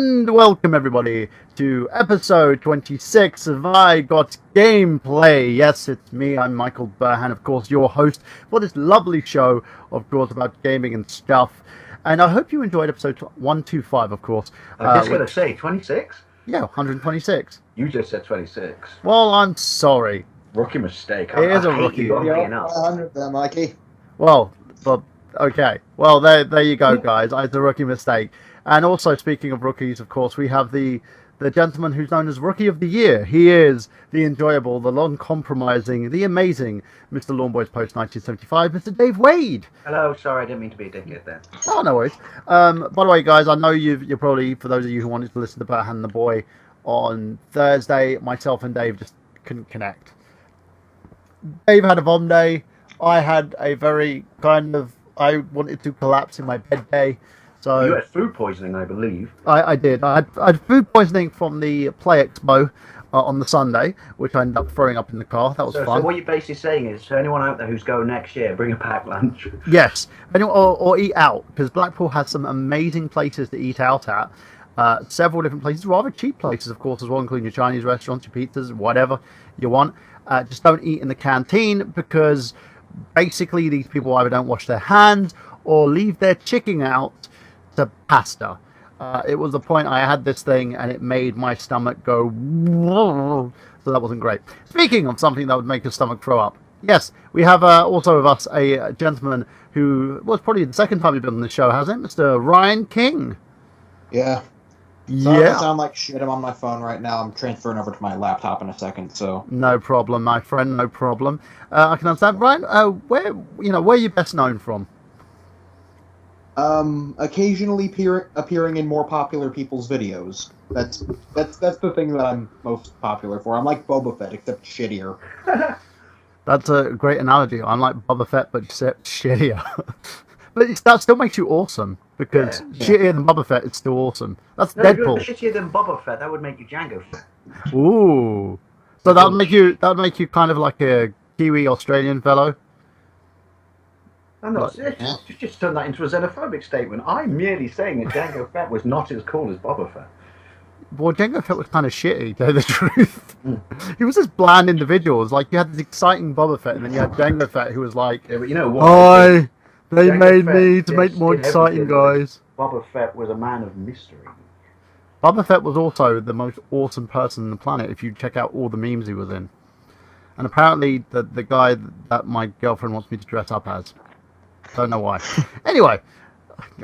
And welcome everybody to episode 26 of I Got Gameplay. Yes, it's me, I'm Michael Burhan, of course, your host for this lovely show, of course, about gaming and stuff. And I hope you enjoyed episode 125, of course. I was going to say 26? Yeah, 126. You just said 26. Well, I'm sorry. Rookie mistake. It is a rookie. Yeah, 100 there, Mikey. Well, okay. Well, there you go, guys. It's a rookie mistake. And also, speaking of rookies, of course, we have the gentleman who's known as Rookie of the Year. He is the enjoyable, the non-compromising, the amazing Mr. Lawn Boys Post 1975, Mr. Dave Wade. Hello, sorry, I didn't mean to be a dickhead then. Oh, no worries. By the way, guys, I know you're probably, for those of you who wanted to listen to Burhan and the Boy on Thursday, myself and Dave just couldn't connect. Dave had a vom day. I had a very I wanted to collapse in my bed day. So you had food poisoning, I believe. I did. I had food poisoning from the Play Expo on the Sunday, which I ended up throwing up in the car. That was fun. So what you're basically saying is, to anyone out there who's going next year, bring a packed lunch. Yes, or eat out, because Blackpool has some amazing places to eat out at. Several different places, rather cheap places, of course, as well, including your Chinese restaurants, your pizzas, whatever you want. Just don't eat in the canteen, because basically these people either don't wash their hands or leave their chicken out to pasta. It was the point I had this thing and it made my stomach go whoa, so that wasn't great. Speaking of something that would make your stomach throw up, yes, we have also with us a gentleman who was probably the second time he's been on the show, hasn't it? Mr. Ryan King. Yeah. Sorry, I sound like shit. I'm on my phone right now. I'm transferring over to my laptop in a second, so... No problem, my friend, no problem. I can understand. Ryan, where are you best known from? Occasionally appearing in more popular people's videos. That's the thing that I'm most popular for. I'm like Boba Fett, except shittier. That's a great analogy. I'm like Boba Fett, but shittier. But that still makes you awesome, because shittier than Boba Fett, it's still awesome. That's Deadpool. If you're shittier than Boba Fett, that would make you Jango Fett. Ooh. So that would make you kind of like a Kiwi Australian fellow. I'm not. Just turn that into a xenophobic statement. I'm merely saying that Jango Fett was not as cool as Boba Fett. Well, Jango Fett was kind of shitty, to tell you the truth. He was this bland individual. Like, you had this exciting Boba Fett, and then you had Jango Fett, who was like, yeah, but you know what? Hi, they Jango made Fett me to make more exciting guys. Boba Fett was a man of mystery. Boba Fett was also the most awesome person on the planet, if you check out all the memes he was in. And apparently, the guy that my girlfriend wants me to dress up as. Don't know why. Anyway,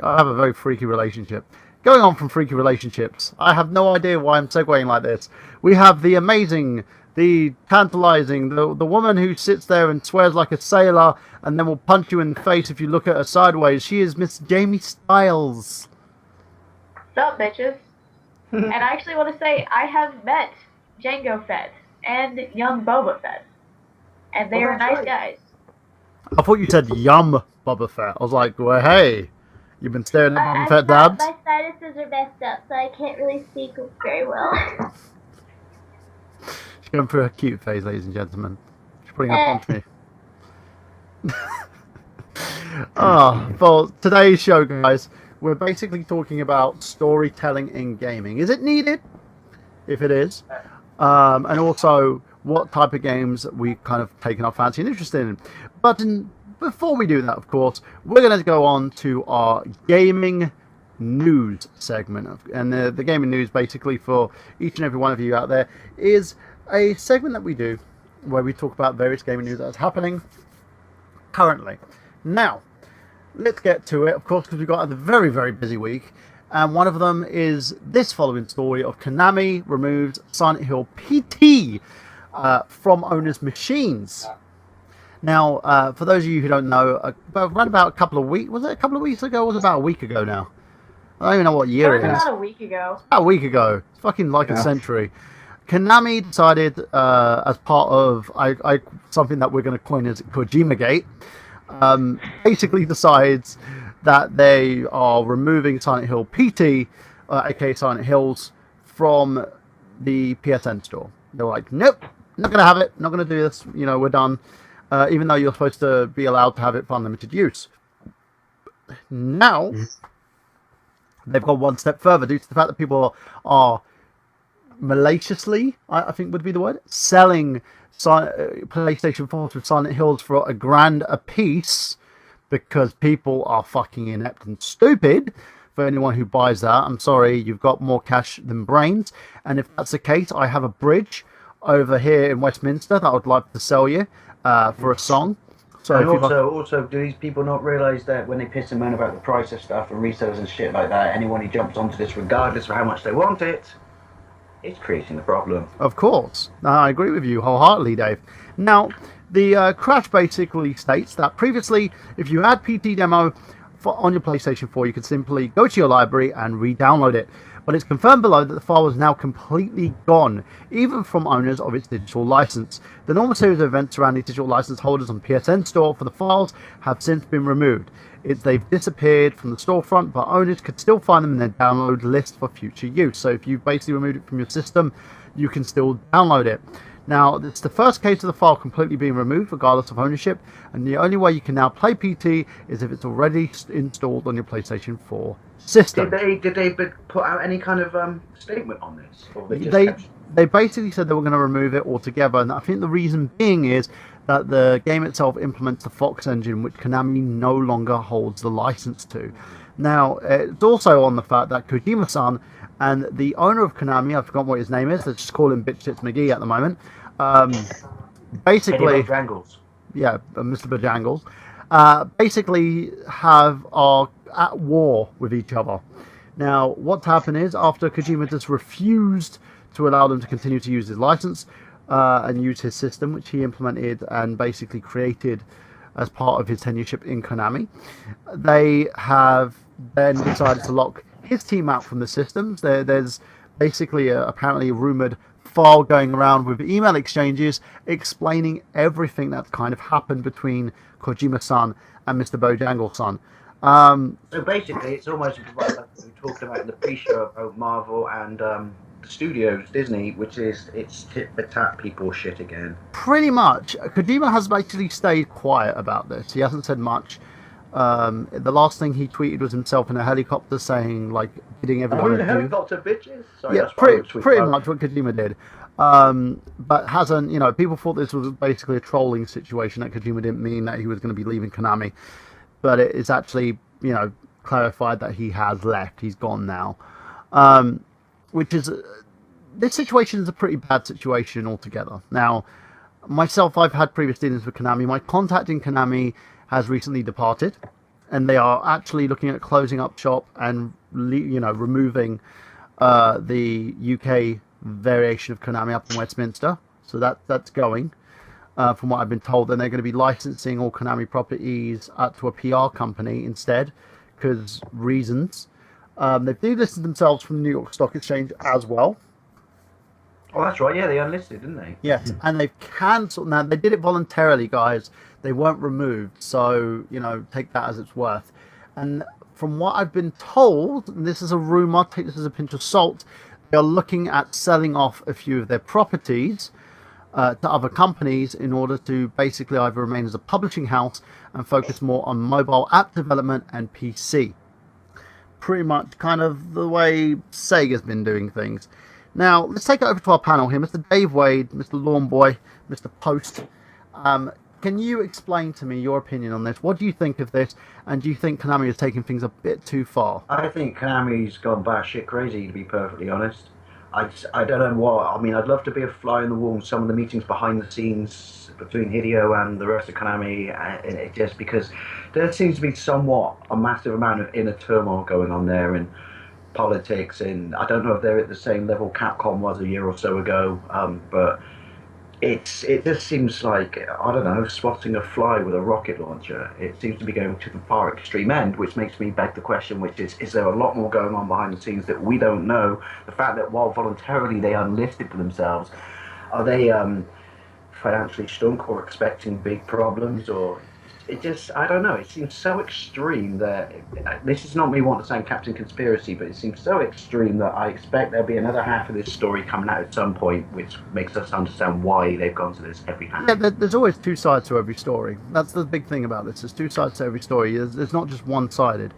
I have a very freaky relationship. Going on from freaky relationships, I have no idea why I'm segueing like this. We have the amazing, the tantalizing, the woman who sits there and swears like a sailor and then will punch you in the face if you look at her sideways. She is Miss Jamie Styles. What's up, bitches? And I actually want to say I have met Jango Fett and young Boba Fett. And they are nice guys. I thought you said yum Boba Fett. I was like, well, hey, you've been staring at Boba Fett dabs? My sinuses are messed up, so I can't really speak very well. She's going through her cute phase, ladies and gentlemen. She's putting up on me. For today's show, guys, we're basically talking about storytelling in gaming. Is it needed? If it is. And also, what type of games we kind of taken our fancy and interested in. But before we do that, of course, we're going to go on to our gaming news segment. And the gaming news, basically, for each and every one of you out there, is a segment that we do where we talk about various gaming news that's happening currently. Now, let's get to it, of course, because we've got a very, very busy week. And one of them is this following story of Konami removed Silent Hill PT from owners' machines. Now, for those of you who don't know, around about a couple of weeks, was it a couple of weeks ago? Or was it about a week ago now? I don't even know what year it is. About a week ago. About a week ago. It's fucking like a century. Konami decided, as part of something that we're going to coin as Kojima Gate, basically decides that they are removing Silent Hill PT, aka Silent Hills, from the PSN store. They're like, nope, not going to have it, not going to do this, we're done. Even though you're supposed to be allowed to have it for unlimited use. Now, they've gone one step further due to the fact that people are maliciously, I think would be the word, selling PlayStation 4 with Silent Hills for $1,000 a piece because people are fucking inept and stupid. For anyone who buys that, I'm sorry, you've got more cash than brains. And if that's the case, I have a bridge over here in Westminster that I would like to sell you for a song. So and also, do these people not realise that when they piss and moan about the price of stuff and resellers and shit like that, anyone who jumps onto this, regardless of how much they want it, it's creating the problem. Of course. I agree with you wholeheartedly, Dave. Now, the crash basically states that previously, if you had PT Demo on your PlayStation 4, you could simply go to your library and re-download it. But it's confirmed below that the file is now completely gone, even from owners of its digital license. The normal series of events surrounding digital license holders on PSN Store for the files have since been removed. They've disappeared from the storefront, but owners could still find them in their download list for future use. So if you basically removed it from your system, you can still download it. Now, it's the first case of the file completely being removed, regardless of ownership, and the only way you can now play PT is if it's already installed on your PlayStation 4 system. Did they put out any kind of statement on this? Or they basically said they were going to remove it altogether, and I think the reason being is that the game itself implements the Fox engine, which Konami no longer holds the license to. Now, it's also on the fact that Kojima-san and the owner of Konami, I've forgotten what his name is, let's just call him Bitch Tits McGee at the moment, basically... Yeah, Mr. Bojangles. Basically are at war with each other. Now, what's happened is, after Kojima just refused to allow them to continue to use his license and use his system, which he implemented and basically created as part of his tenureship in Konami, they have then decided to lock his team out from the systems. There's basically apparently a rumored file going around with email exchanges explaining everything that's kind of happened between Kojima-san and Mr. Bojangles-san. So basically, it's almost like we talked about in the pre-show about Marvel and the studios, Disney, which is it's tit-for-tat people shit again. Pretty much. Kojima has basically stayed quiet about this. He hasn't said much. The last thing he tweeted was himself in a helicopter saying, like, bidding everyone in a helicopter, bitches? Sorry, yeah, pretty much what Kojima did. But hasn't, people thought this was basically a trolling situation, that Kojima didn't mean that he was going to be leaving Konami. But it is actually, clarified that he has left. He's gone now. Which is, this situation is a pretty bad situation altogether. Now, myself, I've had previous dealings with Konami. My contact in Konami has recently departed, and they are actually looking at closing up shop and removing the UK variation of Konami up in Westminster. So that's going, from what I've been told. Then they're going to be licensing all Konami properties to a PR company instead, because reasons. They've delisted themselves from the New York Stock Exchange as well. Oh, that's right. Yeah, they unlisted, didn't they? Yes, and they've cancelled. Now, they did it voluntarily, guys. They weren't removed, so, take that as it's worth. And from what I've been told, and this is a rumour, take this as a pinch of salt, they are looking at selling off a few of their properties to other companies in order to basically either remain as a publishing house and focus more on mobile app development and PC. Pretty much kind of the way Sega's been doing things. Now, let's take it over to our panel here. Mr. Dave Wade, Mr. Lawn Boy, Mr. Post. Can you explain to me your opinion on this? What do you think of this? And do you think Konami is taking things a bit too far? I think Konami's gone batshit crazy, to be perfectly honest. I don't know what. I mean, I'd love to be a fly in the wall in some of the meetings behind the scenes between Hideo and the rest of Konami, just because there seems to be somewhat a massive amount of inner turmoil going on there in politics, and I don't know if they're at the same level Capcom was a year or so ago, but it just seems like, I don't know, swatting a fly with a rocket launcher. It seems to be going to the far extreme end, which makes me beg the question, which is there a lot more going on behind the scenes that we don't know? The fact that while voluntarily they unlisted themselves, are they financially stunk or expecting big problems? Or it just, I don't know, it seems so extreme that, this is not me wanting to sound Captain Conspiracy, but it seems so extreme that I expect there'll be another half of this story coming out at some point, which makes us understand why they've gone to this every half. Yeah, there's always two sides to every story. That's the big thing about this. There's two sides to every story. There's not just one-sided.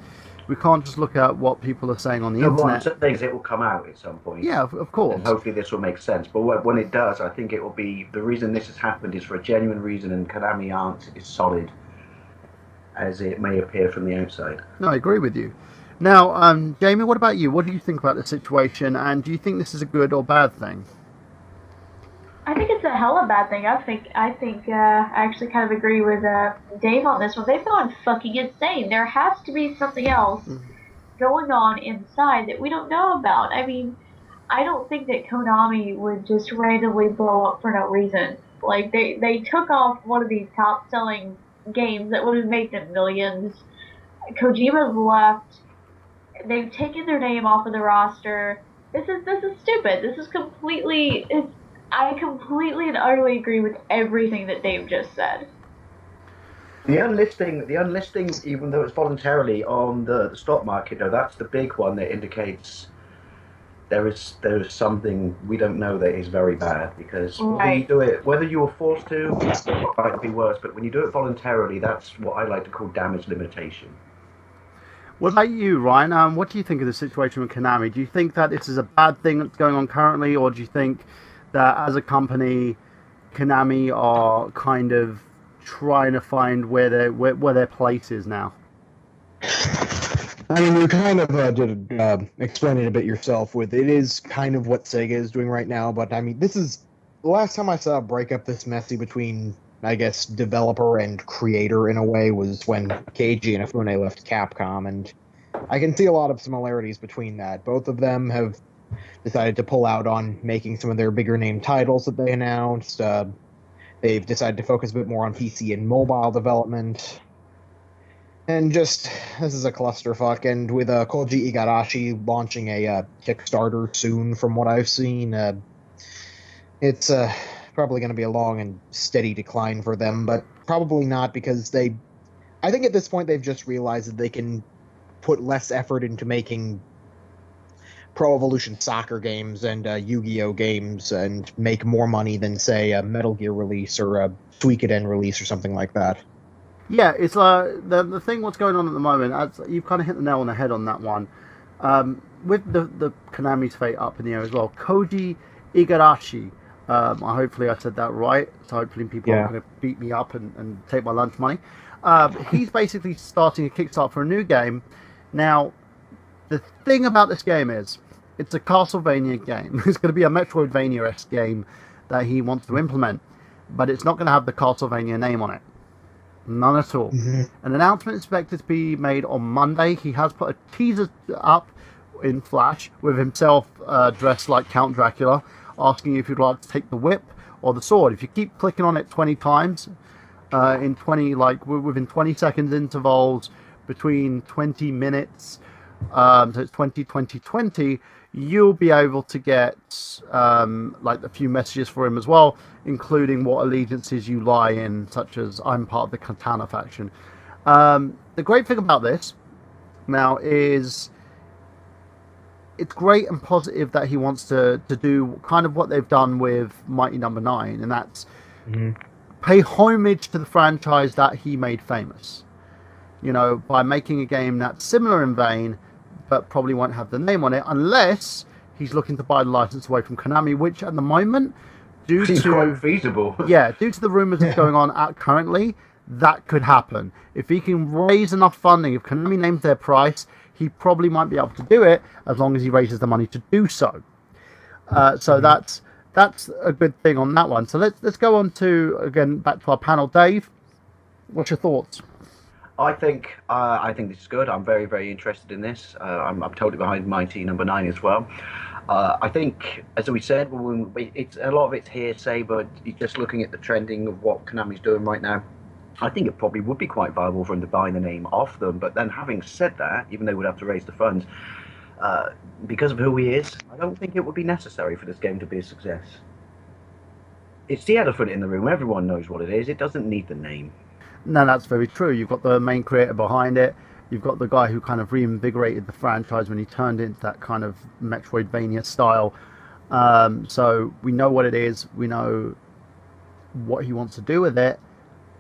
We can't just look at what people are saying on the No, what I'm internet. saying is it will come out at some point. Yeah, of course. And hopefully this will make sense. But when it does, I think it will be the reason this has happened is for a genuine reason, and Konami aren't as solid as it may appear from the outside. No, I agree with you. Now, Jamie, what about you? What do you think about the situation, and do you think this is a good or bad thing? I think it's a hella bad thing. I actually kind of agree with Dave on this one. They've gone fucking insane. There has to be something else going on inside that we don't know about. I mean, I don't think that Konami would just randomly blow up for no reason. Like, they took off one of these top-selling games that would have made them millions. Kojima's left. They've taken their name off of the roster. This is stupid. This is completely... I completely and utterly agree with everything that Dave just said. The unlisting, even though it's voluntarily on the stock market, though, that's the big one that indicates there is something we don't know that is very bad. Because whether you do it, whether you were forced to, it might be worse. But when you do it voluntarily, that's what I like to call damage limitation. What about you, Ryan? What do you think of the situation with Konami? Do you think that this is a bad thing that's going on currently, or do you think that as a company, Konami are kind of trying to find where their place is now? I mean, you kind of did explain it a bit yourself. With it is kind of what Sega is doing right now, but I mean, this is the last time I saw a breakup this messy between, I guess, developer and creator in a way was when Keiji Inafune left Capcom, and I can see a lot of similarities between that. Both of them have decided to pull out on making some of their bigger name titles that they announced. They've decided to focus a bit more on PC and mobile development. And just, this is a clusterfuck. And with Koji Igarashi launching a Kickstarter soon, from what I've seen, it's probably going to be a long and steady decline for them, but probably not, because I think at this point they've just realized that they can put less effort into making Pro Evolution Soccer games and Yu-Gi-Oh games and make more money than, say, a Metal Gear release or a Suikoden release or something like that. Yeah, it's the thing. What's going on at the moment? You've kind of hit the nail on the head on that one. With the Konami's fate up in the air as well. Koji Igarashi. Hopefully I said that right. So hopefully people aren't going to beat me up and take my lunch money. He's basically starting a Kickstarter for a new game. Now, the thing about this game is, it's a Castlevania game. It's going to be a Metroidvania-esque game that he wants to implement, but it's not going to have the Castlevania name on it. None at all. Mm-hmm. An announcement is expected to be made on Monday. He has put a teaser up in Flash with himself dressed like Count Dracula, asking if you'd like to take the whip or the sword. If you keep clicking on it 20 times, within 20 seconds intervals between 20 minutes, so it's 20, you'll be able to get a few messages for him as well, including what allegiances you lie in, such as I'm part of the Katana faction. The great thing about this now is it's great and positive that he wants to do kind of what they've done with Mighty Number 9, and that's pay homage to the franchise that he made famous. You know, by making a game that's similar in vein, but probably won't have the name on it unless he's looking to buy the license away from Konami, which at the moment, Seems quite feasible. Yeah, due to the rumours that's going on currently, that could happen. If he can raise enough funding, if Konami names their price, he probably might be able to do it as long as he raises the money to do so. So that's a good thing on that one. So let's go on to, again, back to our panel. Dave, what's your thoughts? I think this is good. I'm very, very interested in this. I'm totally behind Mighty Number 9 as well. I think, as we said, it's a lot of it's hearsay, but just looking at the trending of what Konami's doing right now, I think it probably would be quite viable for him to buy the name off them. But then, having said that, even though they would have to raise the funds, because of who he is, I don't think it would be necessary for this game to be a success. It's the elephant in the room. Everyone knows what it is. It doesn't need the name. No, that's very true. You've got the main creator behind it. You've got the guy who kind of reinvigorated the franchise when he turned it into that kind of Metroidvania style. So we know what it is. We know what he wants to do with it.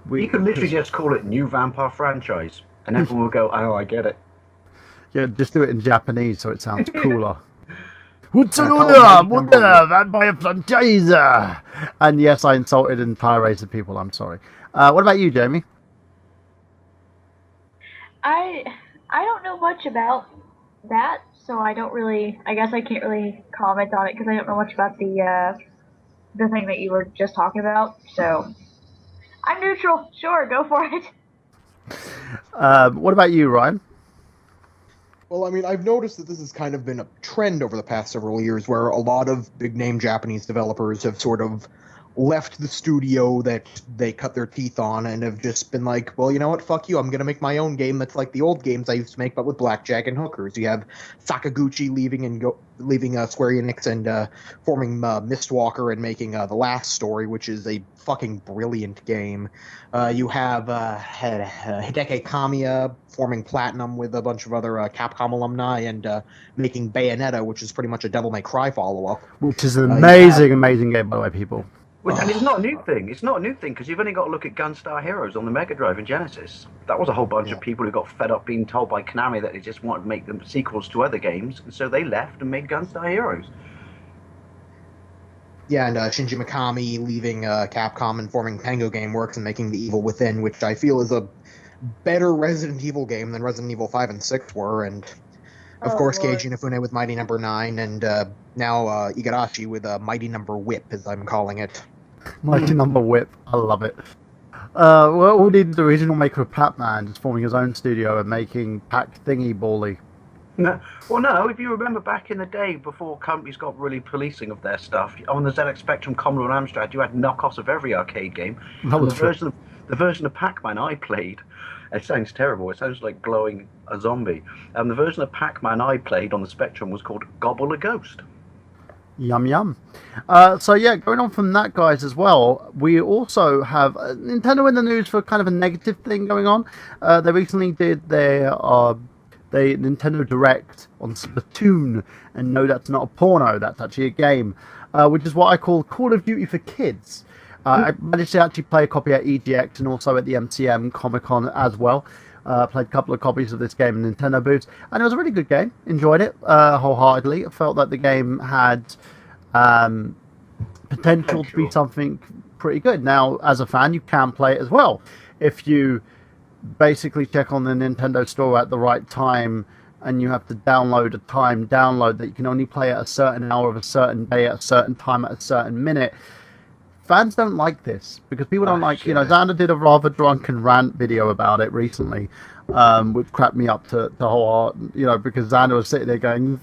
You could literally just call it New Vampire Franchise, and everyone will go, "Oh, I get it." Yeah, just do it in Japanese so it sounds cooler. call Utsunoda, it Mighty Number Muda, Vampire Franchise! And yes, I insulted entire race of people. I'm sorry. What about you, Jamie? I don't know much about that, so I don't really. I guess I can't really comment on it because I don't know much about the thing that you were just talking about. So I'm neutral. Sure, go for it. What about you, Ryan? Well, I mean, I've noticed that this has kind of been a trend over the past several years where a lot of big-name Japanese developers have sort of left the studio that they cut their teeth on and have just been like, well, you know what, fuck you, I'm going to make my own game that's like the old games I used to make, but with blackjack and hookers. You have Sakaguchi leaving Square Enix and forming Mistwalker and making The Last Story, which is a fucking brilliant game. You have Hideki Kamiya forming Platinum with a bunch of other Capcom alumni and making Bayonetta, which is pretty much a Devil May Cry follow-up. Which is an amazing game, by the way, people. And it's not a new thing. It's not a new thing because you've only got to look at Gunstar Heroes on the Mega Drive and Genesis. That was a whole bunch of people who got fed up being told by Konami that they just wanted to make them sequels to other games, and so they left and made Gunstar Heroes. Yeah, and Shinji Mikami leaving Capcom and forming Tango Gameworks and making The Evil Within, which I feel is a better Resident Evil game than Resident Evil 5 and 6 were, and of course Lord. Keiji Inafune with Mighty Number 9, and now Igarashi with Mighty Number Whip, as I'm calling it. Mighty Number Whip. I love it. Well, we did the original maker of Pac-Man, just forming his own studio and making Pac Thingy Bally. No, well, no. If you remember back in the day, before companies got really policing of their stuff, on the ZX Spectrum, Commodore and Amstrad, you had knockoffs of every arcade game. That And was true. the version of Pac-Man I played, it sounds terrible. It sounds like glowing a zombie. The version of Pac-Man I played on the Spectrum was called Gobble a Ghost. Yum yum. So yeah, going on from that, guys, as well, we also have Nintendo in the news for kind of a negative thing going on. They recently did their Nintendo Direct on Splatoon, and no, that's not a porno, that's actually a game, which is what I call Call of Duty for Kids. I managed to actually play a copy at EGX and also at the MCM Comic Con as well. Played a couple of copies of this game in Nintendo booths, and it was a really good game. Enjoyed it wholeheartedly. I felt that the game had potential to be something pretty good. Now, as a fan, you can play it as well. If you basically check on the Nintendo Store at the right time, and you have to download a time download that you can only play at a certain hour of a certain day at a certain time at a certain minute. Fans don't like this because people don't like, Xander did a rather drunken rant video about it recently, which cracked me up to whole heart, because Xander was sitting there going,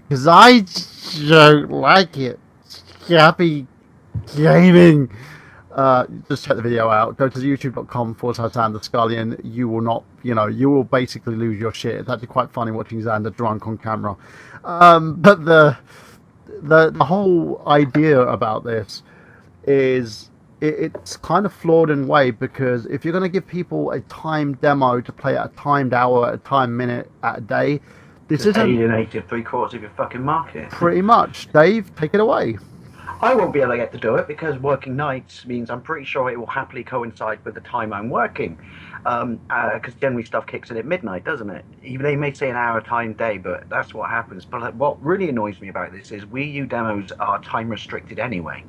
because I don't like it. Happy gaming. Just check the video out. Go to youtube.com/Xander Scullion. You will not, you will basically lose your shit. It's actually quite funny watching Xander drunk on camera. But the whole idea about this is it's kind of flawed in a way, because if you're going to give people a timed demo to play at a timed hour, a timed minute at a day, this isn't alienated 3/4 of your fucking market. pretty much. Dave, take it away. I won't be able to get to do it because working nights means I'm pretty sure it will happily coincide with the time I'm working. Because generally stuff kicks in at midnight, doesn't it? Even they may say an hour time day, but that's what happens. But what really annoys me about this is Wii U demos are time restricted anyway.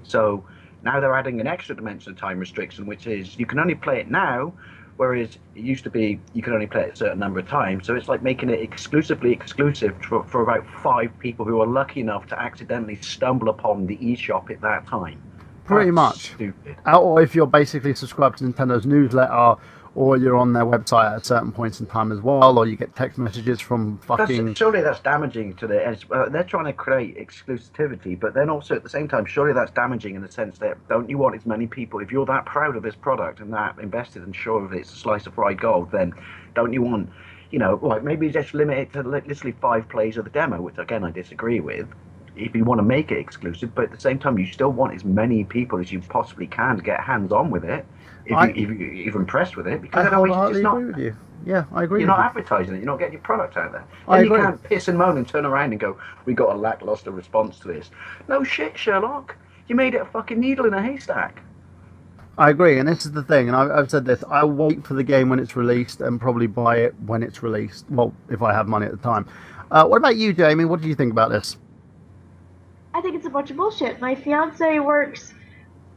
So now they're adding an extra dimension of time restriction, which is you can only play it now, whereas it used to be you can only play it a certain number of times. So it's like making it exclusively exclusive for about 5 people who are lucky enough to accidentally stumble upon the eShop at that time. Pretty That's much. stupid. Or if you're basically subscribed to Nintendo's newsletter, or you're on their website at certain points in time as well, or you get text messages from fucking... Surely that's damaging to the... they're trying to create exclusivity, but then also at the same time, surely that's damaging in the sense that don't you want as many people... If you're that proud of this product and that invested and sure of it's a slice of fried gold, then don't you want... like maybe just limit it to literally 5 plays of the demo, which again I disagree with, if you want to make it exclusive, but at the same time you still want as many people as you possibly can to get hands-on with it, if you're impressed with it, because I otherwise wholeheartedly it's not... agree with you. Yeah, I agree You're with not you. advertising it. You're not getting your product out there. I And you agree. can't piss and moan and turn around and go, "We got a lackluster response to this." No shit, Sherlock. You made it a fucking needle in a haystack. I agree, and this is the thing, and I've said this. I'll wait for the game when it's released and probably buy it when it's released. Well, if I have money at the time. What about you, Jamie? What do you think about this? I think it's a bunch of bullshit. My fiance works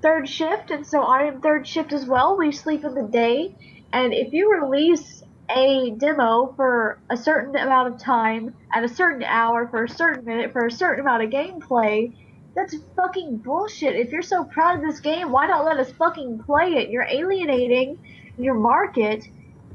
third shift, and so I am third shift as well. We sleep in the day, and if you release a demo for a certain amount of time at a certain hour for a certain minute for a certain amount of gameplay, that's fucking bullshit. If you're so proud of this game, why not let us fucking play it? You're alienating your market,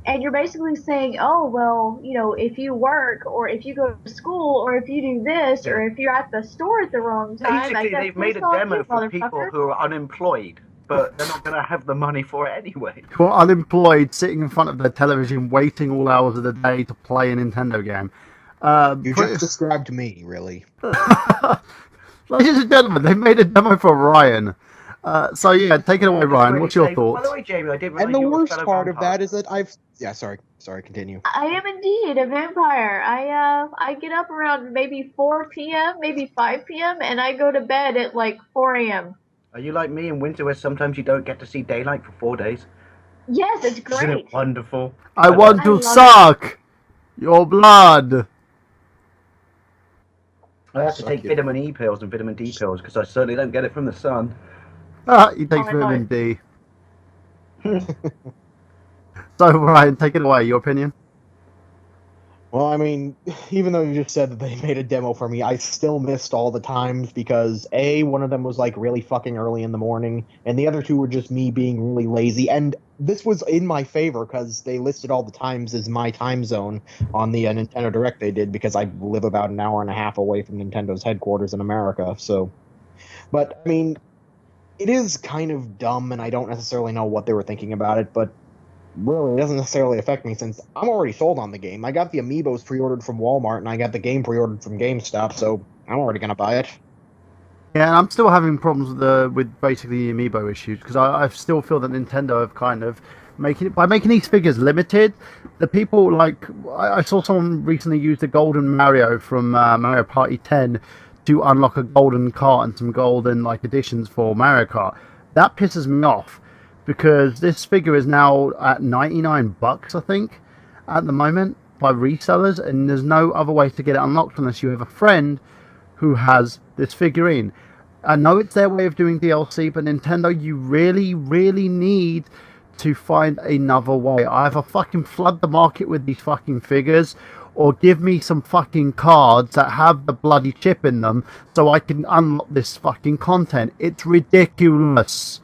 and you're basically saying, oh, well, you know, if you work, or if you go to school, or if you do this, or if you're at the store at the wrong time, Basically, they've made a demo for people who are unemployed, but they're not going to have the money for it anyway. Who are unemployed, sitting in front of their television, waiting all hours of the day to play a Nintendo game. You just described me, really. Ladies and gentlemen, they made a demo for Ryan. So yeah, take it away, Ryan. What's your thoughts? By the way, Jamie, I did. And the worst part of that is that sorry, continue. I am indeed a vampire. I get up around maybe 4 p.m., maybe 5 p.m., and I go to bed at like 4 a.m. Are you like me in winter where sometimes you don't get to see daylight for 4 days? Yes, it's Isn't great. it wonderful? I want to love suck your blood. I have to take vitamin E pills and vitamin D pills because I certainly don't get it from the sun. He takes Oh my vitamin D. So, Ryan, take it away. Your opinion? Well, I mean, even though you just said that they made a demo for me, I still missed all the times because one of them was like really fucking early in the morning, and the other two were just me being really lazy. And this was in my favor because they listed all the times as my time zone on the Nintendo Direct they did because I live about an hour and a half away from Nintendo's headquarters in America. So, but I mean, it is kind of dumb, and I don't necessarily know what they were thinking about it, but really, it doesn't necessarily affect me since I'm already sold on the game. I got the amiibos pre-ordered from Walmart, and I got the game pre-ordered from GameStop, so I'm already going to buy it. Yeah, and I'm still having problems with basically the amiibo issues because I still feel that Nintendo have kind of making these figures limited. The people like I saw someone recently use the golden Mario from Mario Party 10 to unlock a golden cart and some golden like additions for Mario Kart. That pisses me off because this figure is now at $99, I think, at the moment by resellers, and there's no other way to get it unlocked unless you have a friend who has this figurine. I know it's their way of doing DLC, but Nintendo, you really, really need to find another way. Either fucking flood the market with these fucking figures, or give me some fucking cards that have the bloody chip in them so I can unlock this fucking content. It's ridiculous.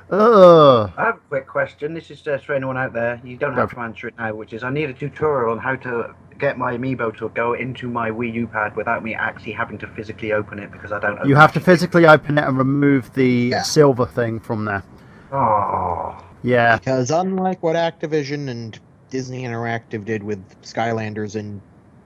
Ugh. I have a quick question. This is for anyone out there. You don't have to answer it now, which is I need a tutorial on how to get my amiibo to go into my Wii U pad without me actually having to physically open it because I don't open You have to physically open it and remove the silver thing from there. Oh. Yeah. Because unlike what Activision and Disney Interactive did with Skylanders and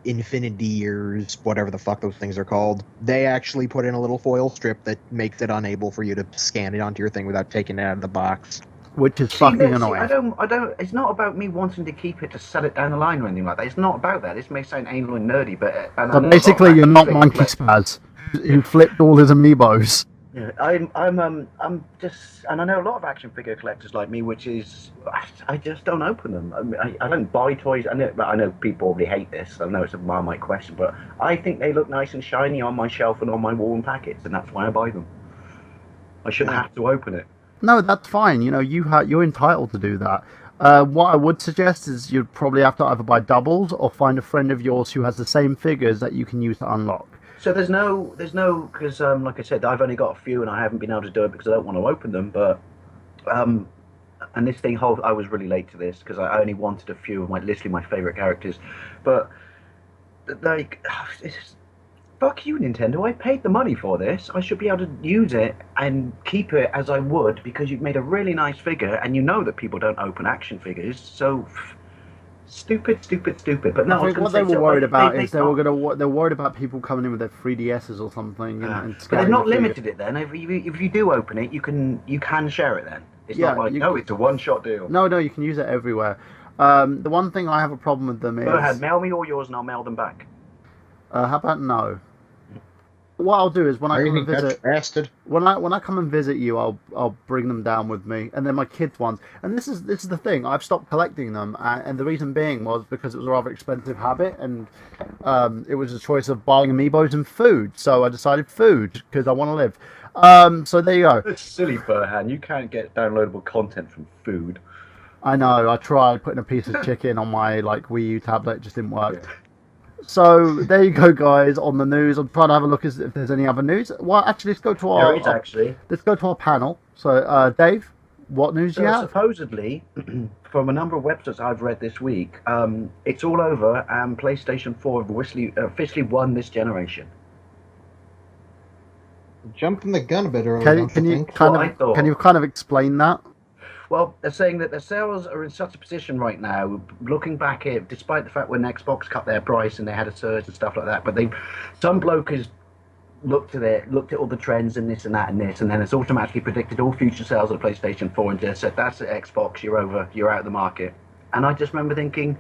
Infinity Years, whatever the fuck those things are called, they actually put in a little foil strip that makes it unable for you to scan it onto your thing without taking it out of the box. Which is fucking annoying. I don't. It's not about me wanting to keep it to sell it down the line or anything like that. It's not about that. This may sound anal and nerdy, but so basically, you're not Monkey Spaz, who flipped all his amiibos. Yeah, I'm just, and I know a lot of action figure collectors like me, which is, I just don't open them. I don't buy toys. I know people probably hate this. I know it's a Marmite question, but I think they look nice and shiny on my shelf and on my wall and packets, and that's why I buy them. I shouldn't have to open it. No, that's fine. You know, you're entitled to do that. What I would suggest is you'd probably have to either buy doubles or find a friend of yours who has the same figures that you can use to unlock. So there's no, because like I said, I've only got a few and I haven't been able to do it because I don't want to open them. But, and this thing, I was really late to this because I only wanted a few of literally my favorite characters. But like, fuck you, Nintendo! I paid the money for this. I should be able to use it and keep it as I would because you've made a really nice figure, and you know that people don't open action figures, so. Stupid. But no, I think what they were worried about is they're worried about people coming in with their 3DSs or something. And but they've not limited it then. If you do open it, you can share it then. It's not like it's a one-shot deal. No, you can use it everywhere. The one thing I have a problem with them is. Go ahead, mail me all yours and I'll mail them back. How about no? what I'll do is when I Why do come you and think that's visit, bastard? when I come and visit you, I'll bring them down with me, and then my kids' ones. And this is the thing. I've stopped collecting them, and the reason being was because it was a rather expensive habit, and it was a choice of buying amiibos and food. So I decided food because I want to live. So there you go. It's silly, Burhan. You can't get downloadable content from food. I know. I tried putting a piece of chicken on my Wii U tablet, it just didn't work. So there you go, guys. On the news, I'm trying to have a look if there's any other news. Well, actually, let's go to There is actually. let's go to our panel. So, Dave, what news do you So have? supposedly, from a number of websites I've read this week, it's all over, and PlayStation 4 have officially won this generation. Jumping the gun a bit early, Can don't you you think? kind What I of thought. can you kind of explain that? Well, they're saying that their sales are in such a position right now, looking back at, despite the fact when Xbox cut their price and they had a surge and stuff like that, but some bloke has looked at all the trends and this and that and this, and then it's automatically predicted all future sales of the PlayStation 4 and just said, that's it, Xbox, you're out of the market. And I just remember thinking,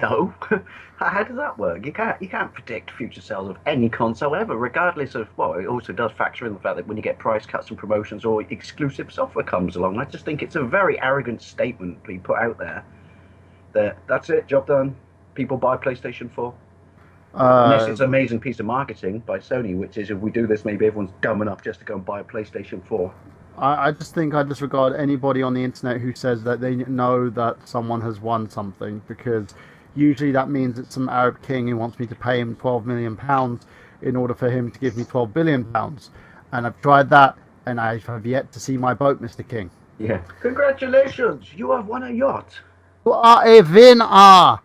no, how does that work? You can't predict future sales of any console ever, regardless of, well, it also does factor in the fact that when you get price cuts and promotions or exclusive software comes along. I just think it's a very arrogant statement being put out there that that's it, job done, people buy PlayStation 4. Unless it's an amazing piece of marketing by Sony, which is if we do this, maybe everyone's dumb enough just to go and buy a PlayStation 4. I just think I disregard anybody on the internet who says that they know that someone has won something, because usually that means it's some Arab king who wants me to pay him £12 million in order for him to give me £12 billion. And I've tried that, and I have yet to see my boat, Mr. King. Yeah. Congratulations, you have won a yacht. You are a winner!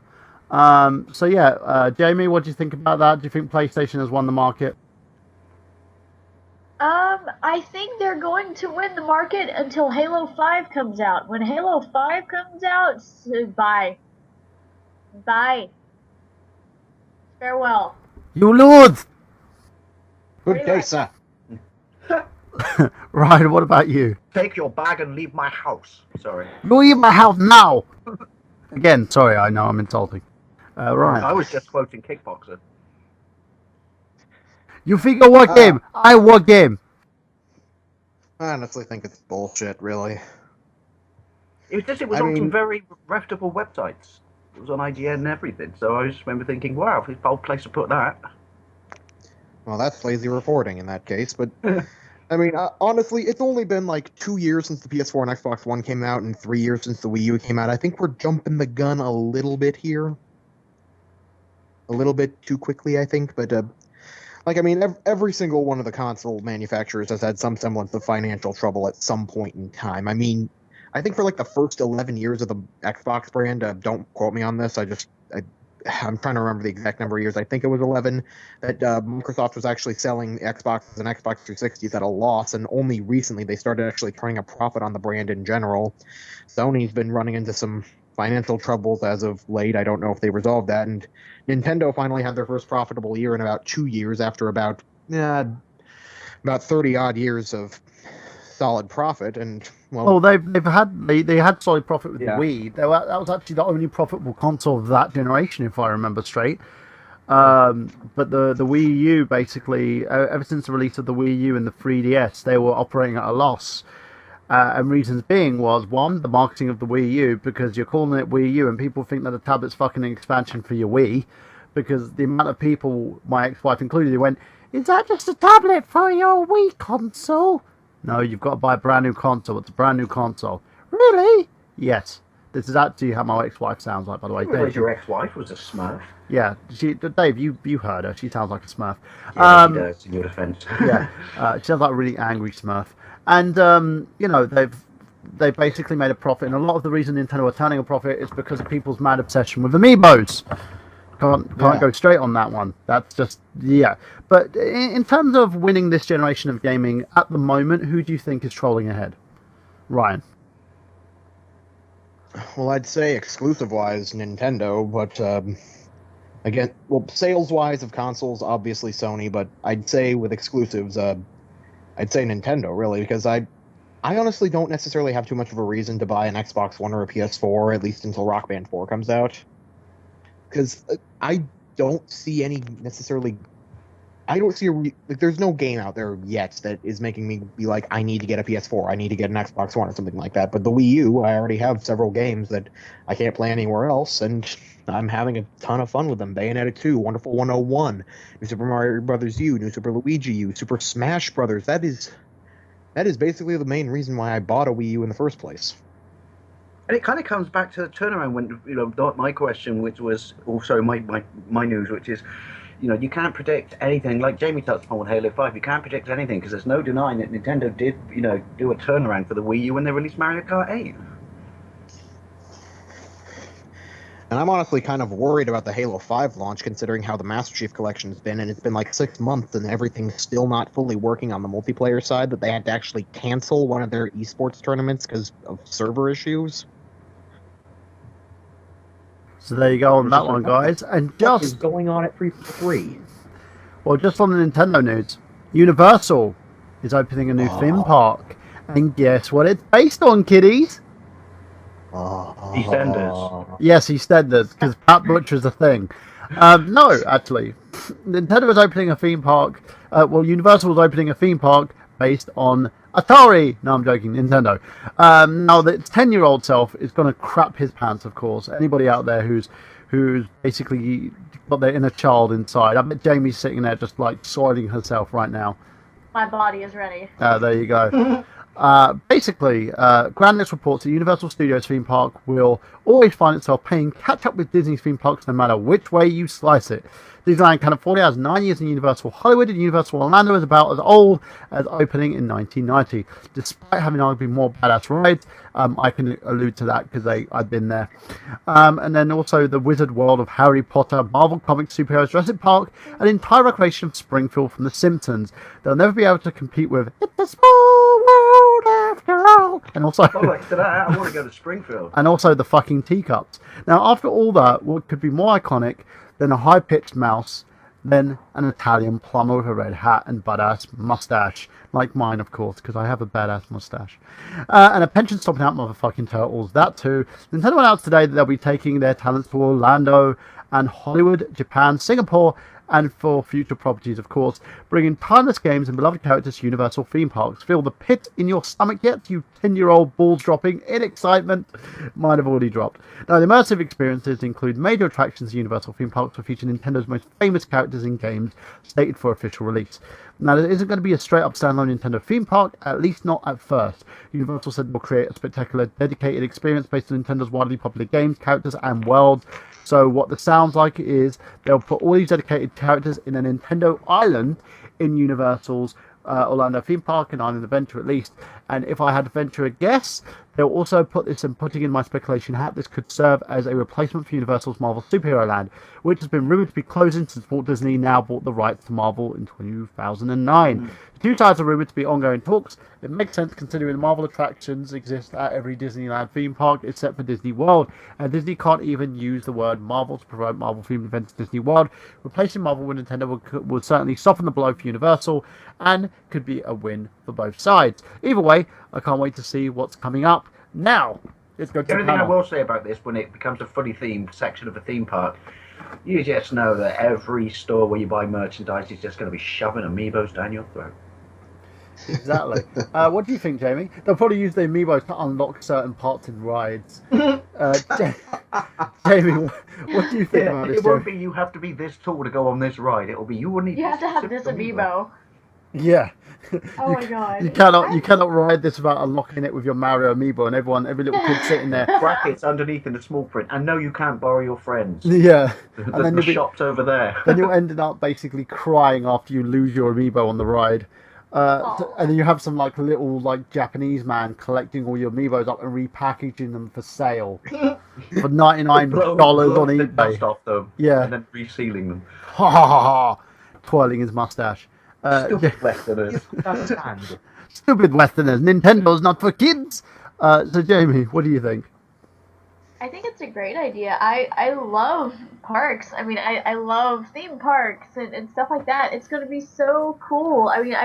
So yeah, Jamie, what do you think about that? Do you think PlayStation has won the market? I think they're going to win the market until Halo 5 comes out. When Halo 5 comes out, bye. Bye. Farewell. You lose! Good day, sir. Ryan, what about you? Take your bag and leave my house. Sorry. You leave my house now! Again, sorry, I know I'm insulting. Ryan. I was just quoting Kickboxer. You think I war game? I war game. I honestly think it's bullshit, really. It was I on some mean- very reputable websites. It was on IGN and everything. So I just remember thinking, wow, it's a bold place to put that. Well, that's lazy reporting in that case, but I mean, honestly, it's only been like 2 years since the PS4 and Xbox One came out, and 3 years since the Wii U came out. I think we're jumping the gun a little bit here. A little bit too quickly, I think, but I mean, every single one of the console manufacturers has had some semblance of financial trouble at some point in time. I mean, I think for like the first 11 years of the Xbox brand, don't quote me on this, I'm trying to remember the exact number of years, I think it was 11, that Microsoft was actually selling Xboxes and Xbox 360s at a loss, and only recently they started actually turning a profit on the brand in general. Sony's been running into some financial troubles as of late. I don't know if they resolved that, and Nintendo finally had their first profitable year in about 2 years after about 30 odd years of solid profit. And well, Oh, they had solid profit with Yeah. the Wii. That was actually the only profitable console of that generation, if I remember straight. But the Wii U, basically, ever since the release of the Wii U and the 3DS, they were operating at a loss. And reasons being was, one, the marketing of the Wii U, because you're calling it Wii U and people think that the tablet's fucking an expansion for your Wii, because the amount of people, my ex-wife included, who went, is that just a tablet for your Wii console? No, you've got to buy a brand new console. It's a brand new console. Really? Yes. This is actually how my ex-wife sounds like, by the way. I didn't realize Dave. your ex-wife was a Smurf. Yeah, Dave, you heard her. She sounds like a Smurf. Yeah, she does, in your defense. Yeah, she sounds like a really angry Smurf. And they've basically made a profit, and a lot of the reason Nintendo are turning a profit is because of people's mad obsession with amiibos. Can't go straight on that one. That's just But in terms of winning this generation of gaming at the moment, who do you think is trolling ahead? Ryan. well, I'd say exclusive-wise, Nintendo, but again, well, sales-wise of consoles, obviously Sony, but I'd say with exclusives, I'd say Nintendo, really, because I honestly don't necessarily have too much of a reason to buy an Xbox One or a PS4, at least until Rock Band 4 comes out. Because I don't see any necessarily... I don't see there's no game out there yet that is making me be like, I need to get a PS4, I need to get an Xbox One or something like that. But the Wii U, I already have several games that I can't play anywhere else, and I'm having a ton of fun with them. Bayonetta 2, Wonderful 101, New Super Mario Brothers U, New Super Luigi U, Super Smash Brothers. That is basically the main reason why I bought a Wii U in the first place. And it kind of comes back to the turnaround when, not my question, which was also my news, which is, you can't predict anything. Like Jamie touched upon with Halo 5, you can't predict anything because there's no denying that Nintendo did, do a turnaround for the Wii U when they released Mario Kart 8. And I'm honestly kind of worried about the Halo 5 launch, considering how the Master Chief Collection has been, and it's been like 6 months and everything's still not fully working on the multiplayer side, that they had to actually cancel one of their esports tournaments because of server issues. So there you go on that one, guys. And What is just going on at 343? well, just on the Nintendo news, Universal is opening a new theme park, and guess what it's based on, kiddies? EastEnders. Yes, EastEnders, because Pat Butcher's a thing. No, actually, Nintendo is opening a theme park. Universal is opening a theme park based on Atari. No, I'm joking. Nintendo. Now, the 10-year-old self is going to crap his pants, of course. Anybody out there who's basically got their inner child inside. I bet Jamie's sitting there just like soiling herself right now. My body is ready. There you go. Basically, Grandness reports that Universal Studios theme park will always find itself paying catch up with Disney's theme parks no matter which way you slice it. Disneyland California has 9 years in Universal Hollywood, and Universal Orlando is about as old as opening in 1990. Despite having arguably more badass rides, I can allude to that because I've been there. And then also the Wizard World of Harry Potter, Marvel Comics, Superheroes, Jurassic Park, an entire recreation of Springfield from The Simpsons. They'll never be able to compete with It's a Small World After All. And also, Like to that, I want to go to Springfield. and also the fucking teacups. Now, after all that, what could be more iconic than a high-pitched mouse, then an Italian plumber with a red hat and badass mustache, like mine, of course, because I have a badass mustache, and a pension stomping out motherfucking turtles. That too. Nintendo announced today that they'll be taking their talents to Orlando and Hollywood, Japan, Singapore, and for future properties, of course, bringing timeless games and beloved characters to Universal theme parks. Feel the pit in your stomach yet, you 10-year-old balls dropping in excitement? Mine have already dropped. Now, the immersive experiences include major attractions at Universal theme parks will feature Nintendo's most famous characters in games slated for official release. Now, there isn't going to be a straight-up standalone Nintendo theme park, at least not at first. Universal said they'll create a spectacular, dedicated experience based on Nintendo's widely popular games, characters, and worlds. So what this sounds like is they'll put all these dedicated characters in a Nintendo island in Universal's Orlando theme park, and Island Adventure at least. And if I had to venture a guess, they'll also put this, and putting in my speculation hat, this could serve as a replacement for Universal's Marvel Superhero Land, which has been rumored to be closing since Walt Disney now bought the rights to Marvel in 2009. The two sides are rumored to be ongoing talks. It makes sense considering the Marvel attractions exist at every Disneyland theme park except for Disney World, and Disney can't even use the word Marvel to promote Marvel-themed events at Disney World. Replacing Marvel with Nintendo would certainly soften the blow for Universal and could be a win for both sides. Either way, I can't wait to see what's coming up. Now, let's go to The only thing I panel. will say about this, when it becomes a fully themed section of a theme park, you just know that every store where you buy merchandise is just going to be shoving amiibos down your throat. Exactly. What do you think, Jamie? They'll probably use the amiibos to unlock certain parts in rides. Jamie, what do you think about this? It won't Jamie? be you have to be this tall to go on this ride. It'll be you will need. You have to have this specific amiibo. Yeah. Oh my god. You cannot ride this without unlocking it with your Mario amiibo, and every little kid sitting there. Brackets underneath in the small print. And no, you can't borrow your friends. Yeah. The, And then the you'll be, shop's over there. then you'll end up basically crying after you lose your amiibo on the ride. And then you have some little Japanese man collecting all your amiibos up and repackaging them for sale for $99 on Blowing the eBay. dust off them. Yeah. And then resealing them. Ha ha ha ha! Twirling his mustache. Stupid Westerners. Stupid Westerners. Nintendo's not for kids. So Jamie, what do you think? I think it's a great idea. I love parks. I mean, I love theme parks and stuff like that. It's going to be so cool. I mean,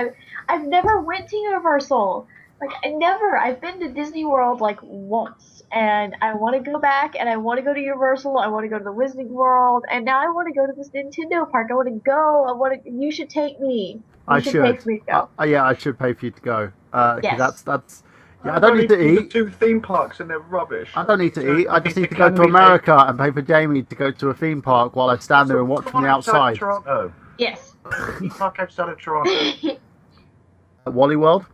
I've never went to Universal. Like, I've been to Disney World like once, and I want to go back, and I want to go to Universal, I want to go to the Wizarding World, and now I want to go to this Nintendo park. I want to go. You should take me. I should should. pay for me to go. Yeah, I should pay for you to go. 'Cause Yes. That's. Yeah, I don't need to eat. 2 theme parks and they're rubbish. I don't need to So eat. I it's just need the to go to Academy America and pay for Jamie to go to a theme park while I stand there and watch from the outside. Toronto. Yes. Theme park outside of Toronto. At Wally World.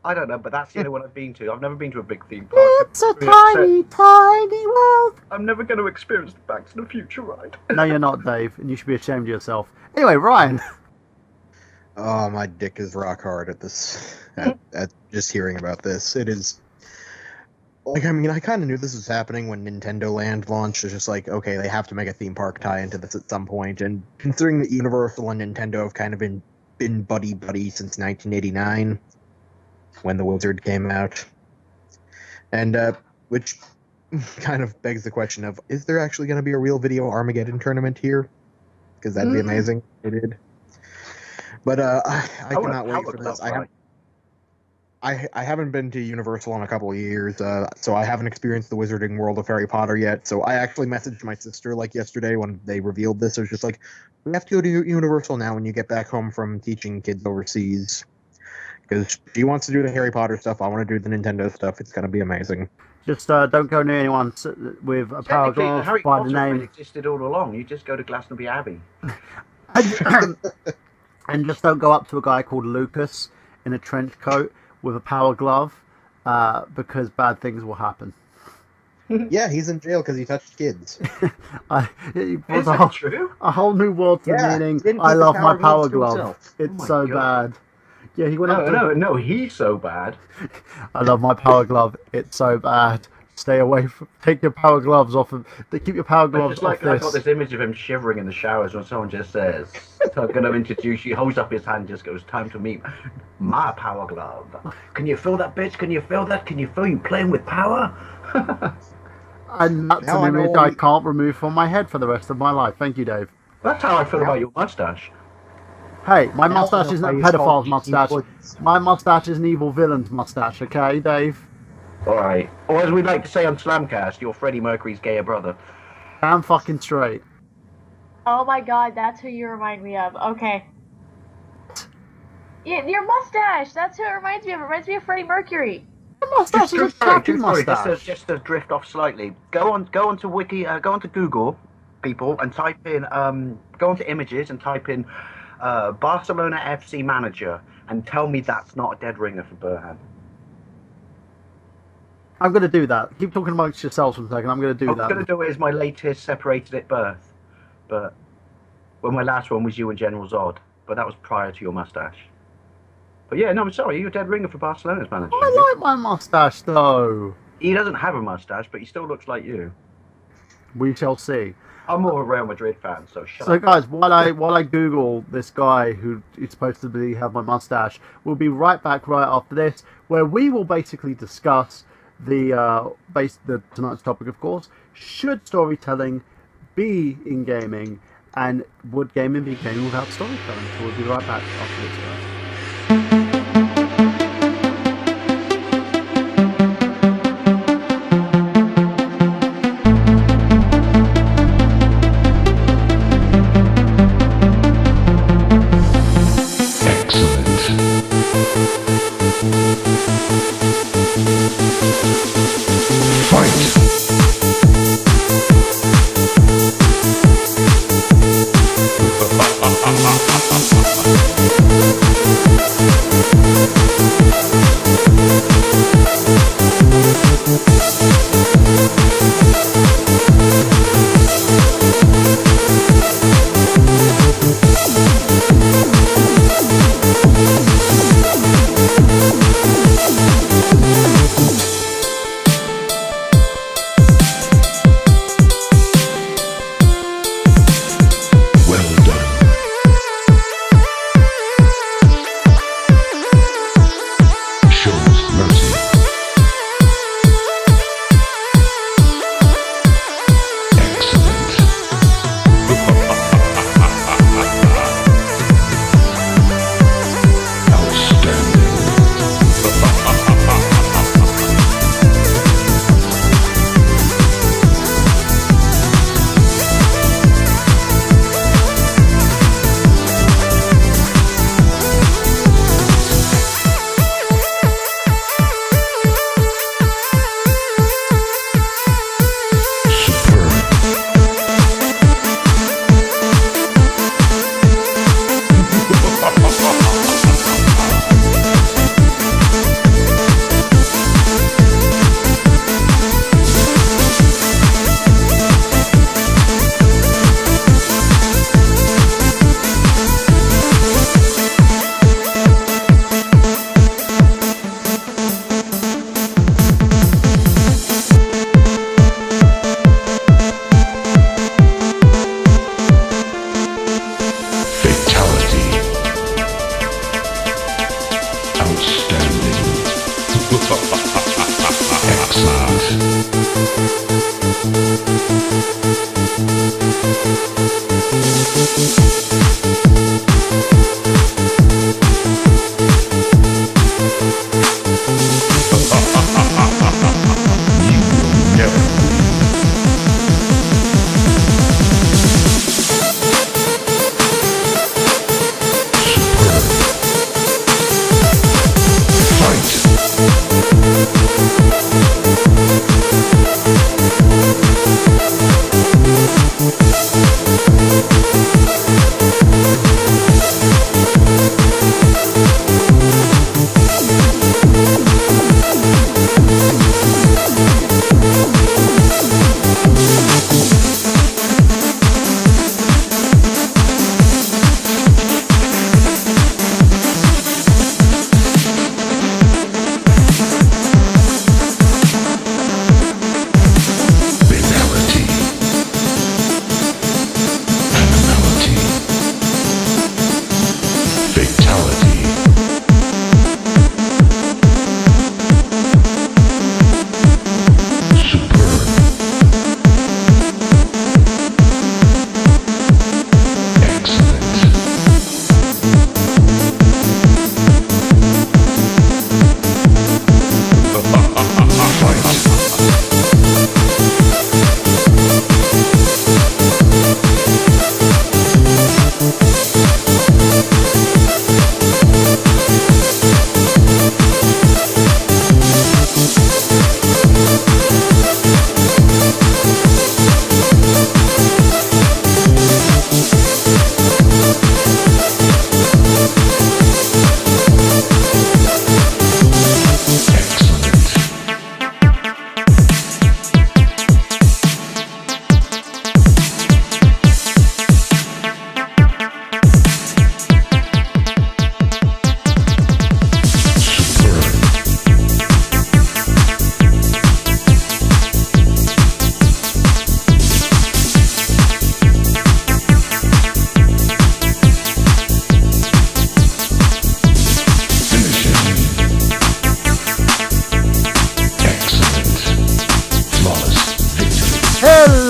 I don't know, but that's the only one I've been to. I've never been to a big theme park. It's a I'm really upset. tiny, tiny world. I'm never going to experience the Back to the Future ride. No, you're not, Dave, and you should be ashamed of yourself. Anyway, Ryan. Oh, my dick is rock hard at this. At just hearing about this, it is. Like, I mean, I kind of knew this was happening when Nintendo Land launched. It's just like, okay, they have to make a theme park tie into this at some point. And considering that Universal and Nintendo have kind of been buddy since 1989, when the Wizard came out, and which kind of begs the question of, is there actually going to be a real video Armageddon tournament here? Because that'd be amazing if they did. But I cannot wait for this. I haven't been to Universal in a couple of years, so I haven't experienced the Wizarding World of Harry Potter yet. So I actually messaged my sister like yesterday when they revealed this. I was just like, we have to go to Universal now when you get back home from teaching kids overseas. Because she wants to do the Harry Potter stuff, I want to do the Nintendo stuff. It's going to be amazing. Just don't go near anyone with a power Technically, glove Harry by the Potter name. existed all along. You just go to Glastonbury Abbey. And just don't go up to a guy called Lucas in a trench coat with a power glove, because bad things will happen. Yeah, he's in jail because he touched kids. It Is was that true? a whole new world to Yeah, the meaning. didn't I keep the love my power power gloves to glove. himself. It's Oh my so God. bad. Yeah, he went up. No, he's so bad. I love my power glove. It's so bad. Stay away from. Take your power gloves off. Keep your power gloves It's like off I got this. this image of him shivering in the showers when someone just says, so I'm going to introduce you. He holds up his hand, just goes, time to meet my power glove. Can you feel that, bitch? Can you feel that? Can you feel you playing with power? And that's Now an I image know- I can't remove from my head for the rest of my life. Thank you, Dave. That's how I feel about your mustache. Hey, my Now mustache I know isn't a why he's called pedophile's mustache. Woods. My mustache is an evil villain's mustache, okay, Dave? Alright. Or as we'd like to say on Slamcast, you're Freddie Mercury's gayer brother. Damn fucking straight. Oh my god, that's who you remind me of. Okay. Yeah, your mustache! That's who it reminds me of. It reminds me of Freddie Mercury. My mustache is a crappy mustache. Just to drift off slightly. Go onto Google, people, and type in go onto images and type in Barcelona FC manager, and tell me that's not a dead ringer for Burhan. I'm going to do that. Keep talking amongst yourselves for a second. I'm going to do I was that. going to do it as my latest separated at birth, but my last one was you and General Zod, but that was prior to your mustache. But yeah, no, I'm sorry, you're a dead ringer for Barcelona's manager. I like my mustache, though. He doesn't have a mustache, but he still looks like you. We shall see. I'm more of a Real Madrid fan, so shut So, up. guys, while I Google this guy who is supposed to be have my mustache, we'll be right back right after this, where we will basically discuss the tonight's topic, of course. Should storytelling be in gaming, and would gaming be gaming without storytelling? So we'll be right back after this, guys.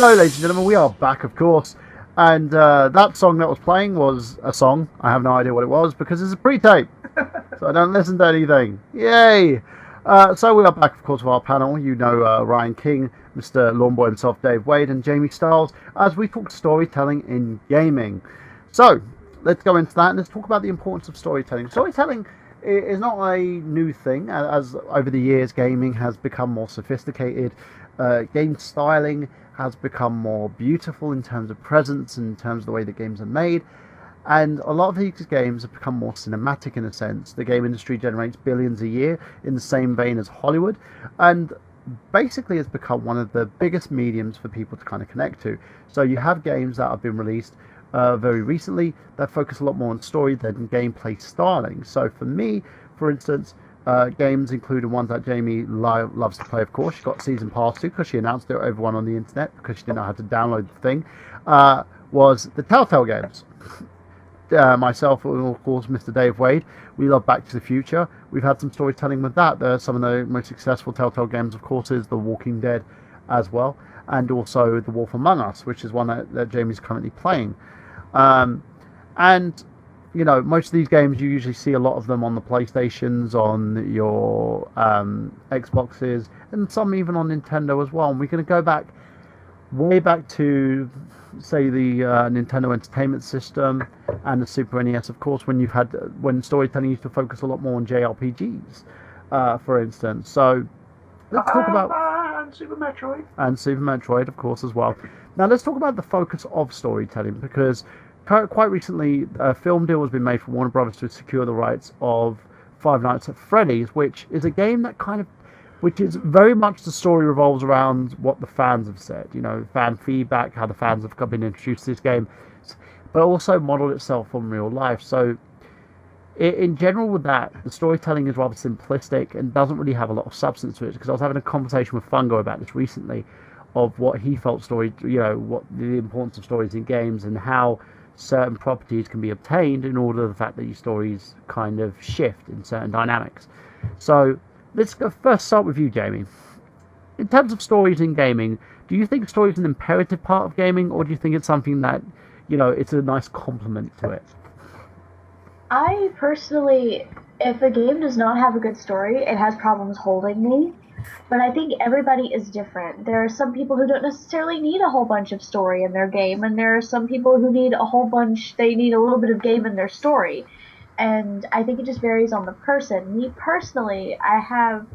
Hello, ladies and gentlemen, we are back, of course. And that song that was playing was a song. I have no idea what it was because it's a pre-tape. So I don't listen to anything. Yay! So we are back, of course, with our panel. You know Ryan King, Mr. Lawnboy himself, Dave Wade, and Jamie Styles, as we talk storytelling in gaming. So let's go into that and let's talk about the importance of storytelling. Storytelling is not a new thing, as over the years gaming has become more sophisticated. Game styling has become more beautiful in terms of presence and in terms of the way the games are made. And a lot of these games have become more cinematic in a sense. The game industry generates billions a year in the same vein as Hollywood, and basically has become one of the biggest mediums for people to kind of connect to. So you have games that have been released very recently that focus a lot more on story than gameplay styling. So for me, for instance, games including ones that Jamie loves to play, of course. She got Season Pass to because she announced it to everyone on the internet because she didn't know how to download the thing, was the Telltale games. Myself and of course Mr. Dave Wade, we love Back to the Future. We've had some storytelling with that. Some of the most successful Telltale games, of course, is The Walking Dead as well, and also The Wolf Among Us, which is one that Jamie's currently playing. And you know, most of these games you usually see a lot of them on the PlayStations, on your Xboxes, and some even on Nintendo as well. And we're going to go back way back to, say, the Nintendo Entertainment System and the Super NES, of course, when storytelling used to focus a lot more on JRPGs, for instance. So let's talk about and Super Metroid. And Super Metroid, of course, as well. Now let's talk about the focus of storytelling, because quite recently a film deal has been made for Warner Brothers to secure the rights of Five Nights at Freddy's, which is a game that which is very much, the story revolves around what the fans have said, you know, fan feedback, how the fans have been introduced to this game, but also modeled itself on real life. So in general with that, the storytelling is rather simplistic and doesn't really have a lot of substance to it, because I was having a conversation with Fungo about this recently, of what he felt what the importance of stories in games and how certain properties can be obtained in order to the fact that your stories kind of shift in certain dynamics. So let's first start with you, Jamie. In terms of stories in gaming, do you think story is an imperative part of gaming, or do you think it's something that, you know, it's a nice complement to it? I personally, if a game does not have a good story, it has problems holding me. But I think everybody is different. There are some people who don't necessarily need a whole bunch of story in their game, and there are some people who need they need a little bit of game in their story. And I think it just varies on the person. Me personally, I have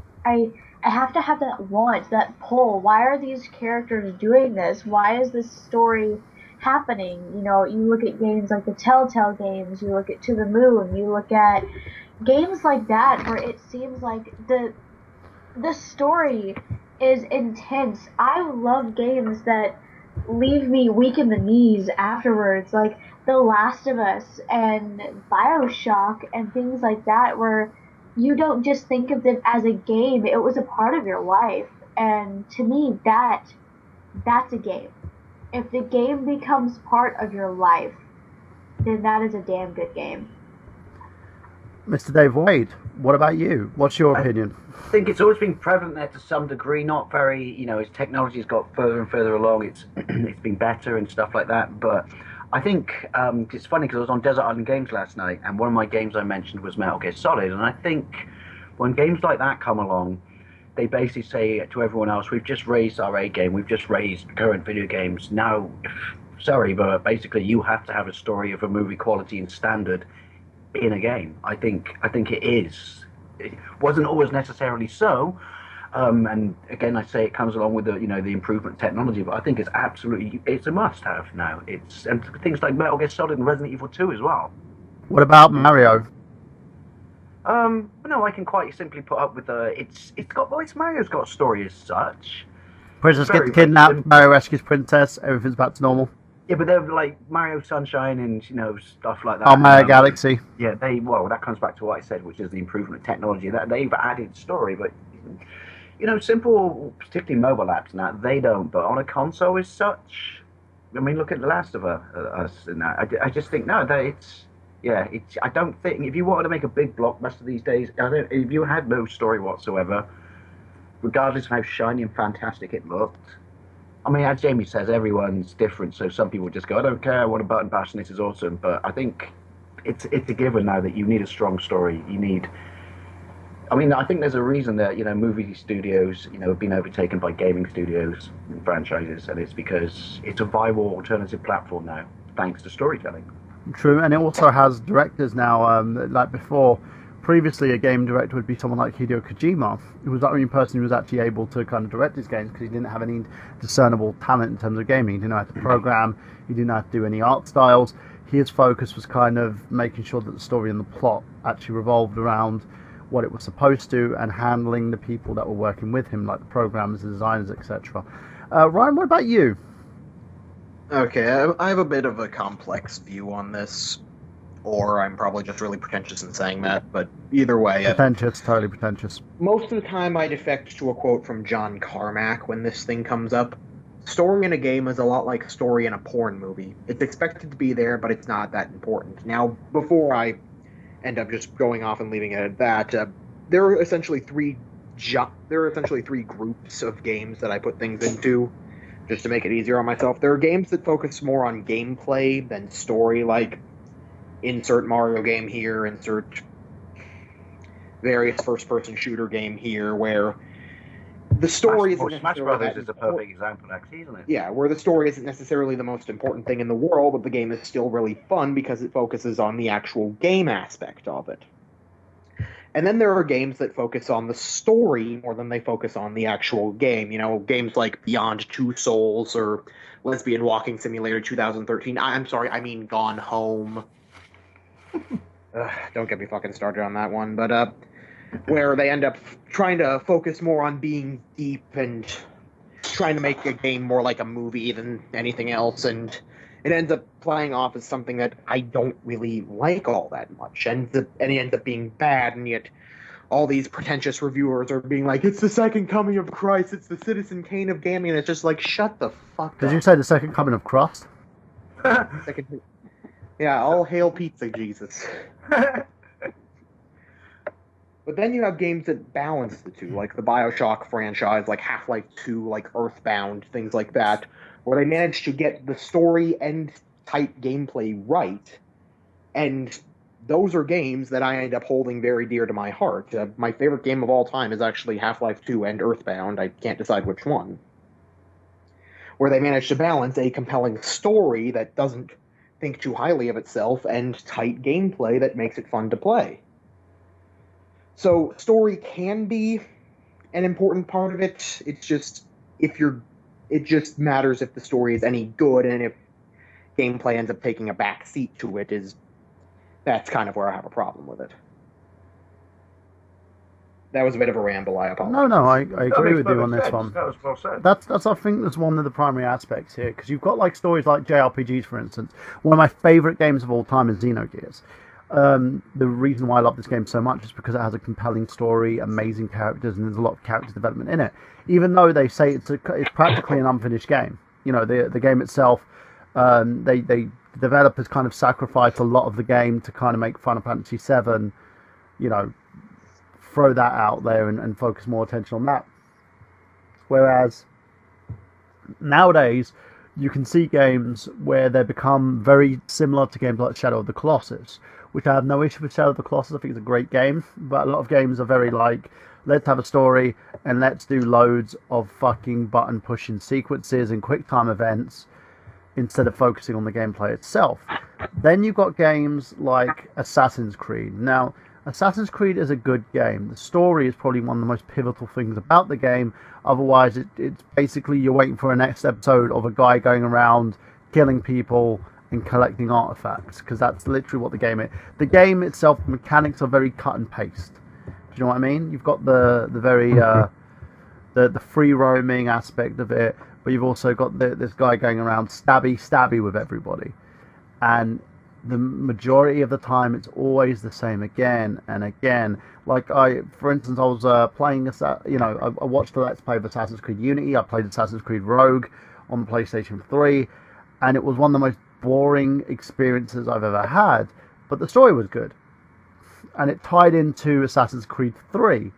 to have that want, that pull. Why are these characters doing this? Why is this story happening? You know, you look at games like the Telltale games, you look at To the Moon, you look at games like that where it seems like the story is intense. I love games that leave me weak in the knees afterwards, like The Last of Us and BioShock and things like that, where you don't just think of it as a game, it was a part of your life. And to me, that's a game. If the game becomes part of your life, then that is a damn good game. Mr. Dave Wade, what about you? What's your opinion? I think it's always been prevalent there to some degree, not very, you know, as technology's got further and further along, it's been better and stuff like that. But I think it's funny because I was on Desert Island Games last night, and one of my games I mentioned was Metal Gear Solid. And I think when games like that come along, they basically say to everyone else, we've just raised our A game, we've just raised current video games. Now, sorry, but basically you have to have a story of a movie quality and standard in a game. I think it is. It wasn't always necessarily so, and again, I say it comes along with the improvement in technology. But I think it's a must-have now. And things like Metal Gear Solid and Resident Evil 2 as well. What about Mario? No, I can quite simply put up with Mario's got a story as such. Princess gets kidnapped, Mario rescues Princess, everything's back to normal. Yeah, but they're like Mario Sunshine and stuff like that. Oh, Mario Galaxy. Yeah, that comes back to what I said, which is the improvement in technology. That they've added story, but simple, particularly mobile apps, and that they don't. But on a console as such, I mean, look at The Last of Us and that. I just think I don't think if you wanted to make a big blockbuster these days, if you had no story whatsoever, regardless of how shiny and fantastic it looked, I mean, as Jamie says, everyone's different. So some people just go, I don't care, I want a button bash, and this is awesome. But I think it's a given now that you need a strong story. You need. I mean, I think there's a reason that movie studios have been overtaken by gaming studios and franchises, and it's because it's a viable alternative platform now, thanks to storytelling. True, and it also has directors now. Like before, previously a game director would be someone like Hideo Kojima, who was the only person who was actually able to kind of direct his games because he didn't have any discernible talent in terms of gaming. He didn't know how to program. He didn't know how to do any art styles. His focus was kind of making sure that the story and the plot actually revolved around what it was supposed to, and handling the people that were working with him, like the programmers, the designers, etc. Ryan, what about you? Okay, I have a bit of a complex view on this, or I'm probably just really pretentious in saying that, but either way... Pretentious, totally pretentious. Most of the time I defect to a quote from John Carmack when this thing comes up. Story in a game is a lot like story in a porn movie. It's expected to be there, but it's not that important. Now, before I end up just going off and leaving it at that, there are essentially three groups of games that I put things into, just to make it easier on myself. There are games that focus more on gameplay than story, like insert Mario game here, insert various first-person shooter game here, where the story isn't Smash necessarily Brothers is a perfect example, actually, isn't it? Yeah, where the story isn't necessarily the most important thing in the world, but the game is still really fun because it focuses on the actual game aspect of it. And then there are games that focus on the story more than they focus on the actual game. Games like Beyond Two Souls or Lesbian Walking Simulator 2013. I'm sorry, I mean Gone Home. Don't get me fucking started on that one, but where they end up trying to focus more on being deep and trying to make a game more like a movie than anything else, and it ends up playing off as something that I don't really like all that much, and it ends up being bad, and yet all these pretentious reviewers are being like, it's the second coming of Christ, it's the Citizen Kane of gaming, and it's just like, shut the fuck up. Did you say the second coming of Christ? Yeah, all hail pizza Jesus. But then you have games that balance the two, like the BioShock franchise, like Half-Life 2, like Earthbound, things like that, where they managed to get the story and tight gameplay right, and those are games that I end up holding very dear to my heart. My favorite game of all time is actually Half-Life 2 and Earthbound. I can't decide which one. Where they managed to balance a compelling story that doesn't think too highly of itself and tight gameplay that makes it fun to play. So story can be an important part of it. It's just it just matters if the story is any good, and if gameplay ends up taking a back seat to it, that's kind of where I have a problem with it. That was a bit of a ramble, I apologize. No, I agree with you on this one. That was well said. That's I think that's one of the primary aspects here, because you've got like stories like JRPGs, for instance. One of my favourite games of all time is Xenogears. The reason why I love this game so much is because it has a compelling story, amazing characters, and there's a lot of character development in it. Even though they say it's practically an unfinished game, the game itself, the developers kind of sacrificed a lot of the game to kind of make Final Fantasy VII, throw that out there and focus more attention on that. Whereas nowadays you can see games where they become very similar to games like Shadow of the Colossus, which I have no issue with. Shadow of the Colossus, I think it's a great game, but a lot of games are very like, let's have a story and let's do loads of fucking button pushing sequences and quick time events instead of focusing on the gameplay itself. Then you've got games like Assassin's Creed. Now, Assassin's Creed is a good game. The story is probably one of the most pivotal things about the game. Otherwise, it's basically you're waiting for a next episode of a guy going around killing people and collecting artifacts, because that's literally what the game is. The game itself, the mechanics are very cut and paste. Do you know what I mean? You've got the very the free roaming aspect of it, but you've also got this guy going around stabby with everybody, and the majority of the time it's always the same again and again. Like for instance, I was playing I watched the Let's Play of Assassin's Creed Unity. I played Assassin's Creed Rogue on the PlayStation 3, and it was one of the most boring experiences I've ever had, but the story was good, and it tied into Assassin's Creed 3,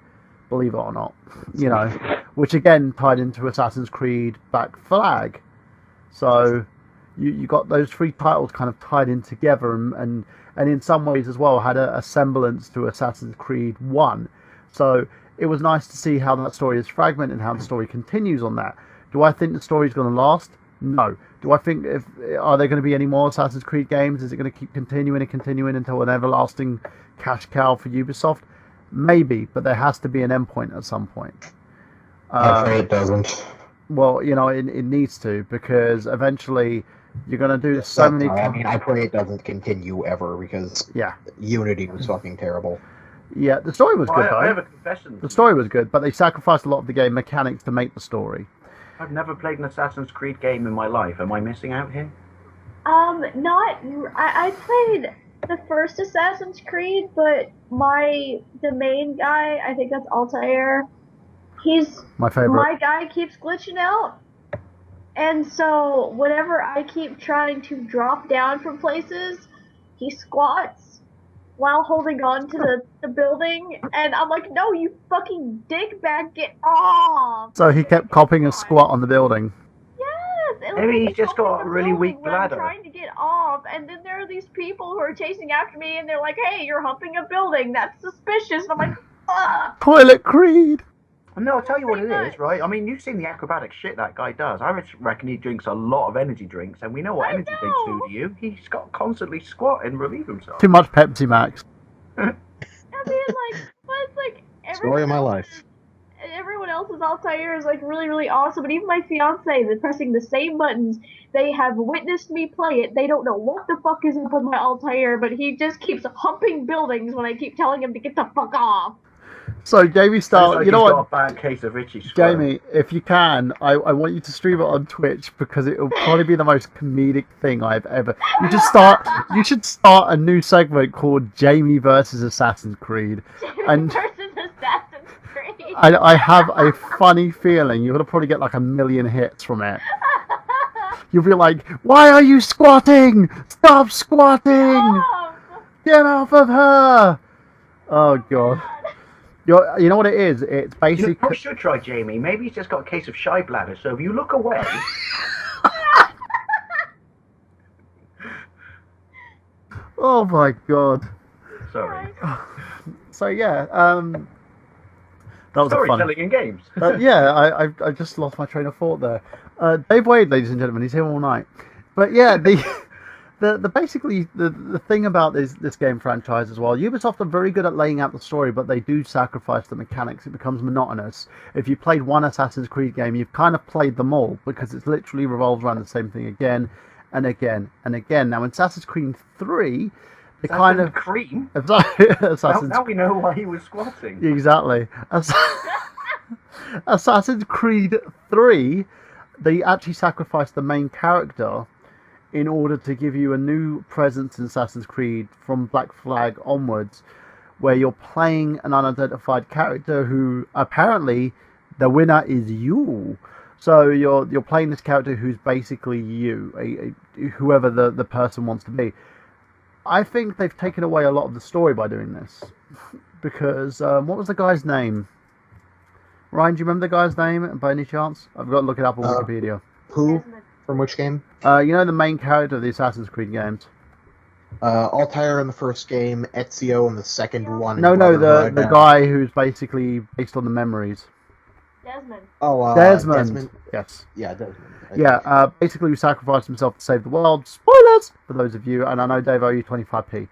believe it or not. which again tied into Assassin's Creed Black Flag. So you got those three titles kind of tied in together, and in some ways as well had a semblance to Assassin's Creed 1. So it was nice to see how that story is fragmented and how the story continues on that. Do I think the story is going to last? No. Do I think are there going to be any more Assassin's Creed games? Is it going to keep continuing until an everlasting cash cow for Ubisoft? Maybe, but there has to be an endpoint at some point. I'm afraid it doesn't. Well, it needs to, because eventually you're going to do so many. I mean, I pray it doesn't continue ever, because Unity was fucking terrible. Yeah, the story was good though. I have a confession. The story was good, but they sacrificed a lot of the game mechanics to make the story. I've never played an Assassin's Creed game in my life. Am I missing out here? I played the first Assassin's Creed, but the main guy, I think that's Altair, he's my favorite. My guy keeps glitching out. And so whenever I keep trying to drop down from places, he squats while holding on to the building, and I'm like, no, you fucking dickbag, get off! So he kept copying a squat on the building. Yes! Maybe he's just got a really weak bladder. I'm trying to get off, and then there are these people who are chasing after me, and they're like, hey, you're humping a building, that's suspicious, and I'm like, fuck! Toilet Creed! No, I'll tell you what it is, right? I mean, you've seen the acrobatic shit that guy does. I reckon he drinks a lot of energy drinks, and we know what energy drinks do to you. He's got constantly squat and relieve himself. Too much Pepsi Max. I mean, it's like Story of my life. Everyone else's Altair is like really, really awesome, but even my fiance, they're pressing the same buttons. They have witnessed me play it. They don't know what the fuck is up with my Altair, but he just keeps humping buildings when I keep telling him to get the fuck off. So Jamie Star, like you know what? Got a bad case of itchy squirrel. Jamie, if you can, I want you to stream it on Twitch, because it will probably be the most comedic thing I've ever. You should start a new segment called Jamie versus Assassin's Creed. Jamie versus Assassin's Creed. I have a funny feeling you're gonna probably get like 1 million hits from it. You'll be like, "Why are you squatting? Stop squatting! Oh, Get off of her!" Oh god. You know what it is? It's basically. You probably should try Jamie. Maybe he's just got a case of shy bladder. So if you look away. Oh my god. Sorry. So yeah, that was a fun. Storytelling in games. Yeah, I just lost my train of thought there. Dave Wade, ladies and gentlemen, he's here all night. But yeah, the thing about this game franchise as well, Ubisoft are very good at laying out the story, but they do sacrifice the mechanics. It becomes monotonous. If you played one Assassin's Creed game, you've kind of played them all, because it literally revolves around the same thing again and again and again. Now in Assassin's Creed 3, the kind of cream. Assassin's Now we know why he was squatting. Exactly. Assassin's Creed 3, they actually sacrificed the main character in order to give you a new presence in Assassin's Creed from Black Flag onwards, where you're playing an unidentified character who apparently the winner is you. So you're playing this character who's basically you, whoever the person wants to be. I think they've taken away a lot of the story by doing this, because what was the guy's name? Ryan, do you remember the guy's name by any chance? I've got to look it up on Wikipedia. Who? From which game? You know the main character of the Assassin's Creed games? Altair in the first game, Ezio in the second one. No, the guy who's basically based on the memories. Desmond. Oh, Desmond. Yes. Yeah, Desmond. Yeah, basically he sacrificed himself to save the world. Spoilers for those of you, and I know Dave owe you 25p.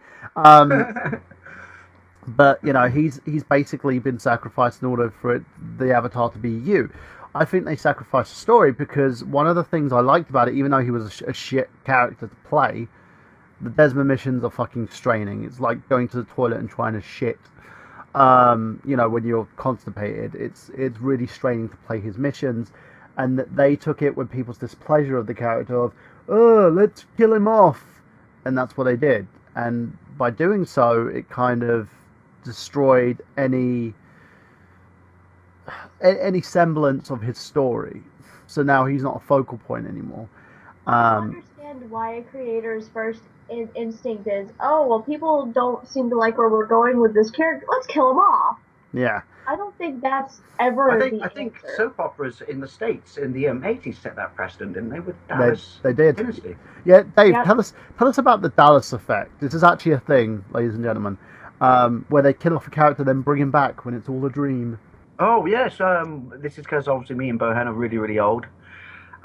But you know he's basically been sacrificed in order for the avatar to be you. I think they sacrificed the story, because one of the things I liked about it, even though he was a shit character to play, the Desmond missions are fucking straining. It's like going to the toilet and trying to shit. You know, when you're constipated, it's really straining to play his missions, and they took it with people's displeasure of the character of, oh, let's kill him off, and that's what they did. And by doing so, it kind of destroyed any semblance of his story. So now he's not a focal point anymore. I understand why a creator's first instinct is, oh, well, people don't seem to like where we're going with this character. Let's kill him off. Yeah. I don't think that's ever I the think answer. soap operas in the States in the 80s set that precedent, didn't they? With Dallas They did. Dynasty. Yeah, Dave, Yep. tell us about the Dallas effect. This is actually a thing, ladies and gentlemen, where they kill off a character, then bring him back when it's all a dream. Oh yes, this is because obviously me and Bohan are really, really old.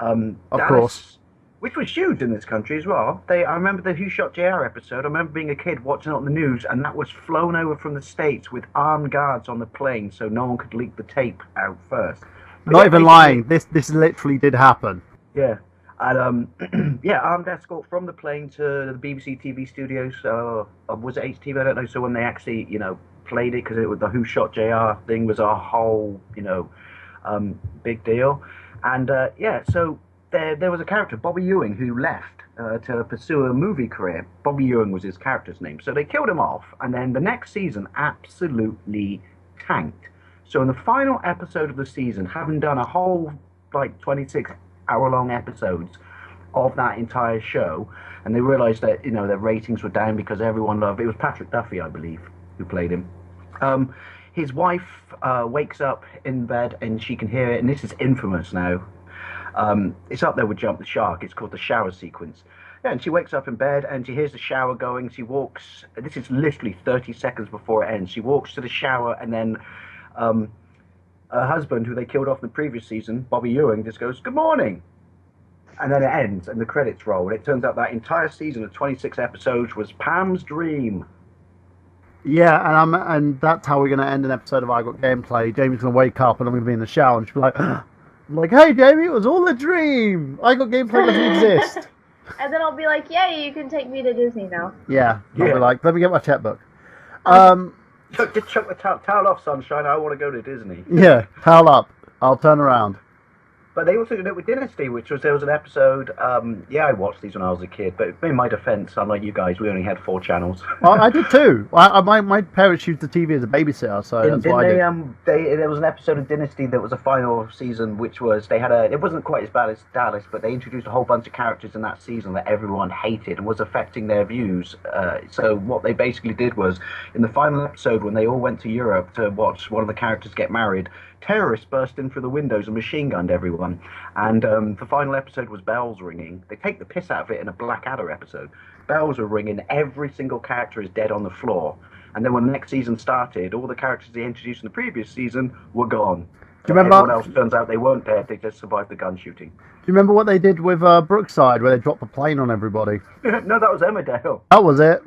Of Dallas, course. which was huge in this country as well. I remember the Who Shot JR episode. I remember being a kid watching it on the news, and that was flown over from the States with armed guards on the plane, so no one could leak the tape out first. But Not yeah, even basically- lying. This literally did happen. Yeah. And yeah, armed escort from the plane to the BBC TV studios. Was it HTV? I don't know. So when they actually, played it, because it was the Who Shot JR thing was a whole, big deal. And yeah, so there was a character, Bobby Ewing, who left to pursue a movie career. Bobby Ewing was his character's name. So they killed him off, and then the next season absolutely tanked. So in the final episode of the season, having done a whole 26-hour-long episodes of that entire show, and they realised that their ratings were down because everyone loved it. Was Patrick Duffy, I believe, who played him. His wife wakes up in bed and she can hear it, and this is infamous now. It's up there with Jump the Shark. It's called the shower sequence. Yeah, and she wakes up in bed and she hears the shower going. She walks. This is literally 30 seconds before it ends. She walks to the shower, and then her husband, who they killed off in the previous season, Bobby Ewing, just goes, "Good morning." And then it ends and the credits roll. And it turns out that entire season of 26 episodes was Pam's dream. Yeah, and that's how we're going to end an episode of I Got Gameplay. Jamie's going to wake up and I'm going to be in the shower and she'll be like, I'm like, hey, Jamie, it was all a dream. I Got Gameplay doesn't exist. And then I'll be like, yay, you can take me to Disney now. Yeah, I'll Yeah. be like, let me get my checkbook. Just chuck the towel off, sunshine. I want to go to Disney. Yeah, towel up. I'll turn around. But they also did it with Dynasty, there was an episode. Yeah, I watched these when I was a kid, but in my defense, unlike you guys, we only had 4 channels. I did too. My parents used the TV as a babysitter, so that's what I did. There was an episode of Dynasty that was a final season, which was it wasn't quite as bad as Dallas, but they introduced a whole bunch of characters in that season that everyone hated and was affecting their views. So what they basically did was, in the final episode, when they all went to Europe to watch one of the characters get married, terrorists burst in through the windows and machine gunned everyone. And the final episode was bells ringing. They take the piss out of it in a Blackadder episode. Bells are ringing, every single character is dead on the floor. And then when the next season started, all the characters they introduced in the previous season were gone. Do you remember? Everyone else turns out they weren't dead, they just survived the gun shooting. Do you remember what they did with Brookside, where they dropped the plane on everybody? No, that was Emmerdale. That was it.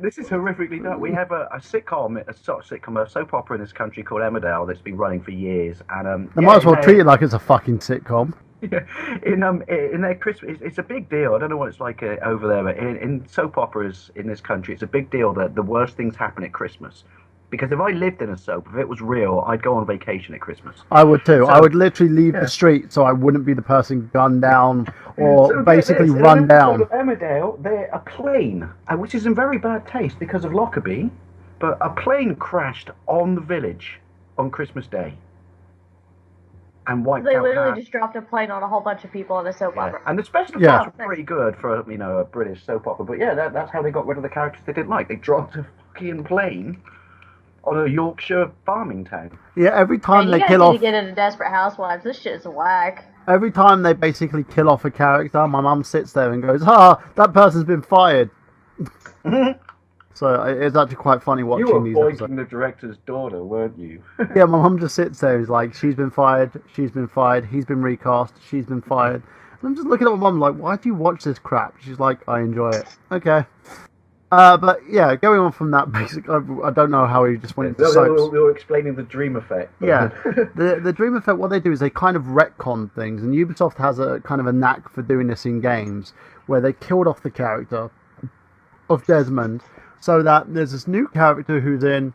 This is horrifically done. We have a sitcom, a soap opera in this country called Emmerdale that's been running for years. And They might as well treat it like it's a fucking sitcom. in their Christmas, it's a big deal. I don't know what it's like over there, but in soap operas in this country, it's a big deal that the worst things happen at Christmas. Because if I lived in a soap, if it was real, I'd go on vacation at Christmas. I would too. So- I would literally leave yeah. the street so I wouldn't be the person gunned down or So get basically this, in run an episode down. of Emmerdale, a plane, which is in very bad taste because of Lockerbie, but a plane crashed on the village on Christmas Day and wiped They out literally half. just dropped a plane on a whole bunch of people in a soap Yeah. opera. And the special Yeah. effects were pretty good for a British soap opera. But yeah, that's how they got rid of the characters they didn't like. They dropped a fucking plane on a Yorkshire farming town. Yeah, every time Hey, they you guys kill need off, to get into Desperate Housewives. This shit is whack. every time they basically kill off a character, my mum sits there and goes, that person's been fired. So it's actually quite funny watching You were these boinking episodes. the director's daughter, weren't you? Yeah, my mum just sits there. He's like, she's been fired, he's been recast, she's been fired. And I'm just looking at my mum like, why do you watch this crap? She's like, I enjoy it. Okay. But yeah, going on from that, basically, I don't know how he just went into They soaps. were explaining the dream effect. Yeah, the Dream Effect, what they do is they kind of retcon things, and Ubisoft has a kind of a knack for doing this in games, where they killed off the character of Desmond, so that there's this new character who's in,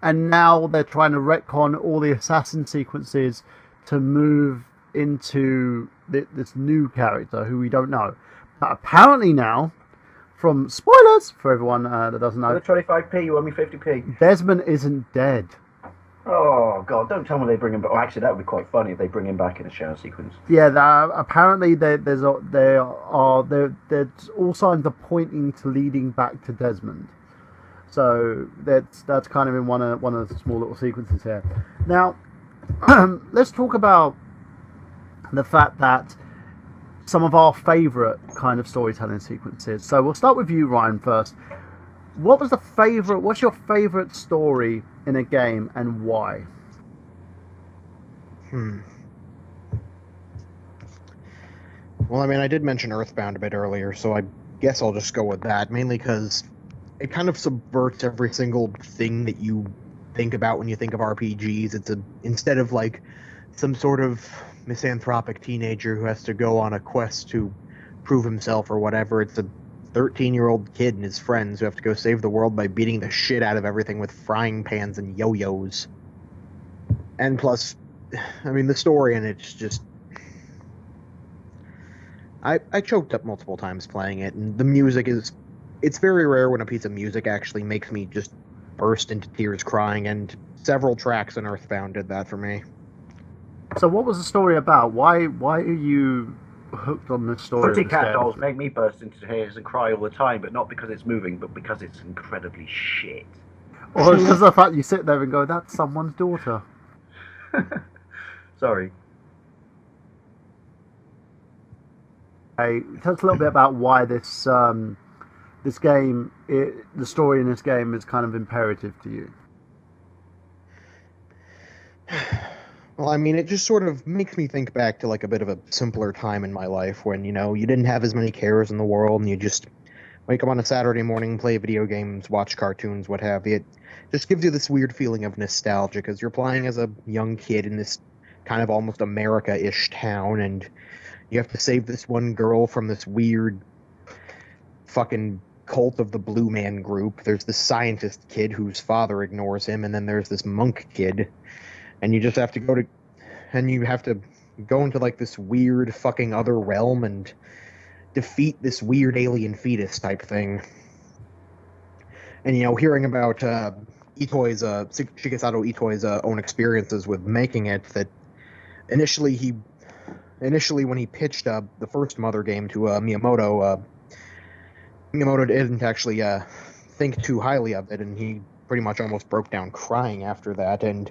and now they're trying to retcon all the assassin sequences to move into this new character who we don't know. But apparently now, from spoilers for everyone that doesn't For know, the 25p, you owe me 50p. Desmond isn't dead. Oh, God, don't tell me they bring him back. Oh, actually, that would be quite funny if they bring him back in a shower sequence. Yeah, apparently there's all signs are pointing to leading back to Desmond. So that's kind of in one of the small little sequences here. Now, let's talk about the fact that some of our favourite kind of storytelling sequences. So we'll start with you, Ryan, first. What's your favourite story in a game and why? Well, I mean, I did mention Earthbound a bit earlier, so I guess I'll just go with that, mainly because it kind of subverts every single thing that you think about when you think of RPGs. Instead of like some sort of misanthropic teenager who has to go on a quest to prove himself or whatever, it's a 13-year-old kid and his friends who have to go save the world by beating the shit out of everything with frying pans and yo-yos. And plus, I mean, the story in it's just... I choked up multiple times playing it, and the music is... It's very rare when a piece of music actually makes me just burst into tears crying, and several tracks in Earthbound did that for me. So what was the story about? Why are you hooked on this story? Pussycat Dolls make me burst into tears and cry all the time, but not because it's moving, but because it's incredibly shit. Or because of the fact you sit there and go, that's someone's daughter. Sorry. Hey, tell us a little bit about why this game, the story in this game is kind of imperative to you. Well, I mean, it just sort of makes me think back to like a bit of a simpler time in my life when, you know, you didn't have as many cares in the world and you just wake up on a Saturday morning, play video games, watch cartoons, what have you. It just gives you this weird feeling of nostalgia because you're playing as a young kid in this kind of almost America-ish town, and you have to save this one girl from this weird fucking cult of the Blue Man Group. There's this scientist kid whose father ignores him, and then there's this monk kid, and you just have to go into like this weird fucking other realm and defeat this weird alien fetus type thing. And, you know, hearing about Shigesato Itoi's own experiences with making it, that initially when he pitched the first Mother game to Miyamoto didn't actually think too highly of it, and he pretty much almost broke down crying after that. And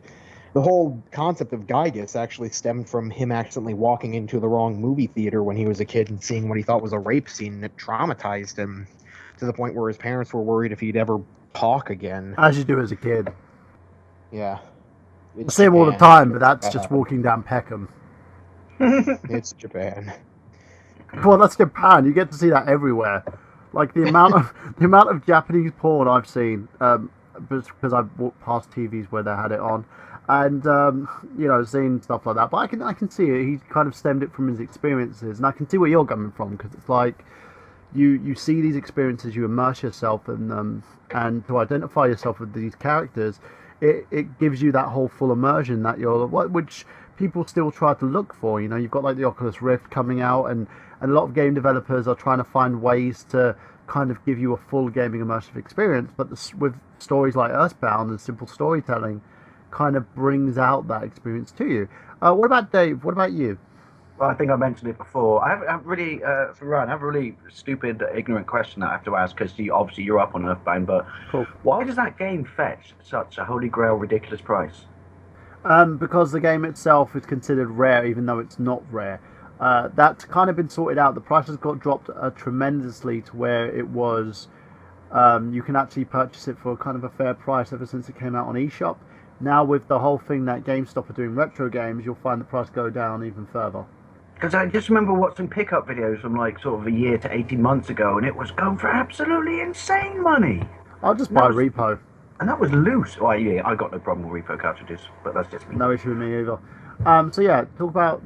the whole concept of Gygas actually stemmed from him accidentally walking into the wrong movie theater when he was a kid and seeing what he thought was a rape scene, and it traumatized him to the point where his parents were worried if he'd ever talk again. As you do as a kid. Yeah. I see him all the time, but that's just walking down Peckham. It's Japan. Well, that's Japan. You get to see that everywhere. Like the amount of Japanese porn I've seen, because I've walked past TVs where they had it on, and you know, seen stuff like that. But I can see it. He kind of stemmed it from his experiences, and I can see where you're coming from, because it's like you see these experiences, you immerse yourself in them, and to identify yourself with these characters, it gives you that whole full immersion that which people still try to look for. You know, you've got like the Oculus Rift coming out, and a lot of game developers are trying to find ways to kind of give you a full gaming immersive experience, but with stories like Earthbound and simple storytelling kind of brings out that experience to you. What about Dave? What about you? Well, I think I mentioned it before. I have really, for Ryan, I have a really stupid, ignorant question that I have to ask, because obviously you're up on Earthbound, but Cool. Why does that game fetch such a holy grail ridiculous price? Because the game itself is considered rare, even though it's not rare. That's kind of been sorted out. The price has got dropped tremendously to where it was. You can actually purchase it for kind of a fair price ever since it came out on eShop. Now with the whole thing that GameStop are doing retro games, you'll find the price go down even further. Because I just remember watching pickup videos from like sort of a year to 18 months ago, and it was going for absolutely insane money. I'll just buy repo. And that was loose. Well, yeah, I got no problem with repo cartridges, but that's just me. No issue with me either. So yeah, talk about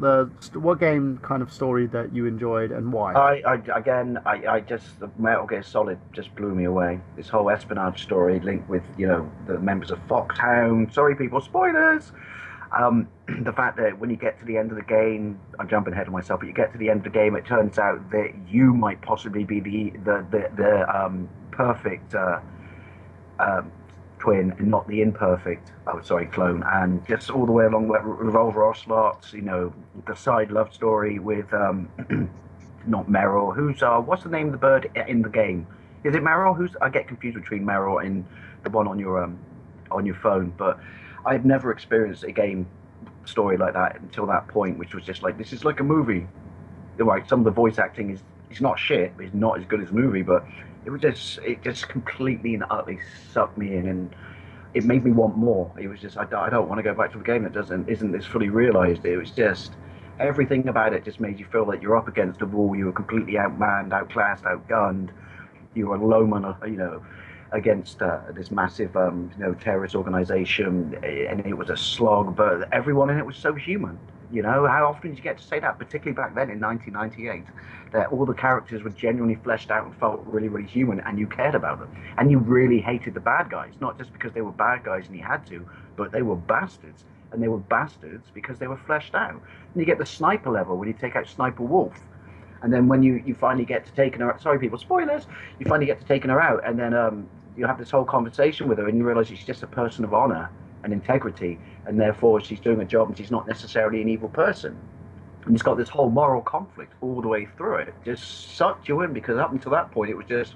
what game kind of story that you enjoyed and why. I just Metal Gear Solid just blew me away. This whole espionage story linked with, you know, the members of Foxhound. Sorry, people, spoilers. The fact that when you get to the end of the game, I'm jumping ahead of myself, but you get to the end of the game, it turns out that you might possibly be the perfect twin and not the imperfect clone. And just all the way along with Revolver Ocelot, you know, the side love story with not Meryl, who's what's the name of the bird in the game? Is it Meryl? I get confused between Meryl and the one on your phone, but I've never experienced a game story like that until that point, which was just like this is like a movie. Like some of the voice acting is not shit, but it's not as good as the movie, but it just completely and utterly sucked me in, and it made me want more. It was just I don't want to go back to a game that isn't this fully realized. It was just everything about it just made you feel like you're up against a wall. You were completely outmanned, outclassed, outgunned. You were alone on against this massive terrorist organization, and it was a slog. But everyone in it was so human. You know, how often did you get to say that, particularly back then in 1998, that all the characters were genuinely fleshed out and felt really, really human, and you cared about them, and you really hated the bad guys, not just because they were bad guys and you had to, but they were bastards, and they were bastards because they were fleshed out. And you get the sniper level when you take out Sniper Wolf, and then when you finally get to taking her out, sorry people, spoilers, you finally get to taking her out, and then you have this whole conversation with her, and you realize she's just a person of honor and integrity, and therefore she's doing a job and she's not necessarily an evil person. And it's got this whole moral conflict all the way through it. Just sucked you in, because up until that point it was just